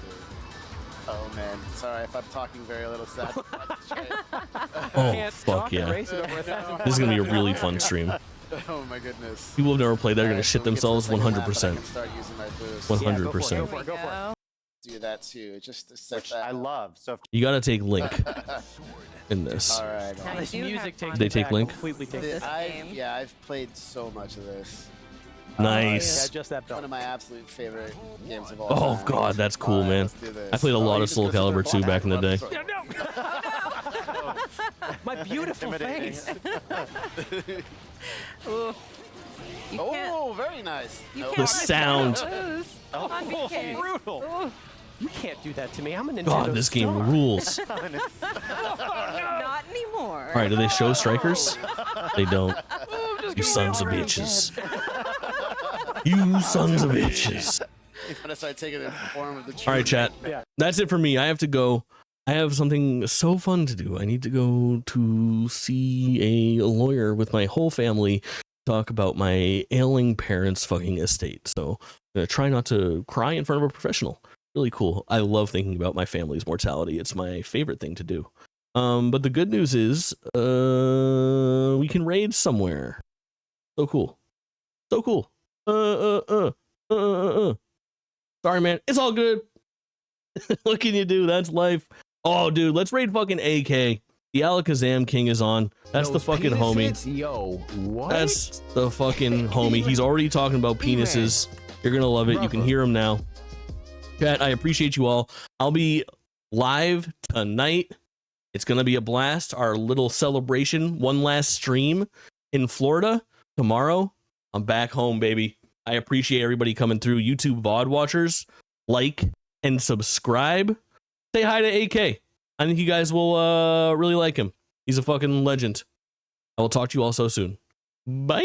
C: Oh man, sorry if I'm talking very little sad.
B: Oh,
K: Can't
B: fuck
K: talk and
B: yeah.
K: race it over 1,000
B: This is gonna be a really fun stream.
C: Oh my goodness.
B: People who've never played that are gonna
C: Alright,
B: shit
C: so we get to the
B: themselves
C: second lap, and I
B: 100%.
C: can start using my boost.
B: 100%.
K: Go for it. Go for it.
A: Go.
C: Do that too, just to set
I: Which
C: that.
I: I love. So if
B: You gotta take Link in this.
C: All right.
A: Now,
K: This
A: I do
K: music
A: have
K: takes
A: fun
B: They
K: me
B: take
K: back,
B: Link?
K: Completely takes
A: This
K: it.
A: game.
C: Yeah, I've played so much of this.
K: Yeah,
B: Nice.
K: just that
C: One
K: belt.
C: of my absolute favorite games of all
B: Oh
C: time.
B: god, that's cool,
C: All right,
B: man.
C: let's do this.
B: I played a lot
C: you
B: of
C: just
B: Soul
C: go through
B: Calibur
C: the
B: 2 back in the day.
K: My beautiful face.
A: Oof. You can't.
C: Oh, very nice.
A: You
C: Nope.
A: can't
B: The sound.
A: lose. Come on,
K: Oh,
A: BK.
K: brutal.
A: Oof.
K: You can't do that to me. I'm a Nintendo
B: God, this game
K: star.
B: rules.
A: Not anymore.
B: Alright, do they show strikers? They don't.
A: Oh,
B: You sons of bitches. You sons of bitches.
C: I'm gonna start taking the form of the tree.
B: All right, chat.
K: Yeah.
B: That's it for me. I have to go. I have something so fun to do. I need to go to see a lawyer with my whole family, talk about my ailing parents' fucking estate. So I'm gonna try not to cry in front of a professional. Really cool. I love thinking about my family's mortality. It's my favorite thing to do. But the good news is, we can raid somewhere. So cool. So cool. Sorry, man. It's all good. What can you do? That's life. Oh, dude, let's raid fucking AK. The Alakazam King is on. That's the fucking homie.
J: Yo, what?
B: That's the fucking homie. He's already talking about penises. You're gonna love it. You can hear him now. Chat, I appreciate you all. I'll be live tonight. It's gonna be a blast. Our little celebration, one last stream in Florida tomorrow. I'm back home, baby. I appreciate everybody coming through. YouTube VOD watchers, like and subscribe. Say hi to AK. I think you guys will really like him. He's a fucking legend. I will talk to you all so soon. Bye.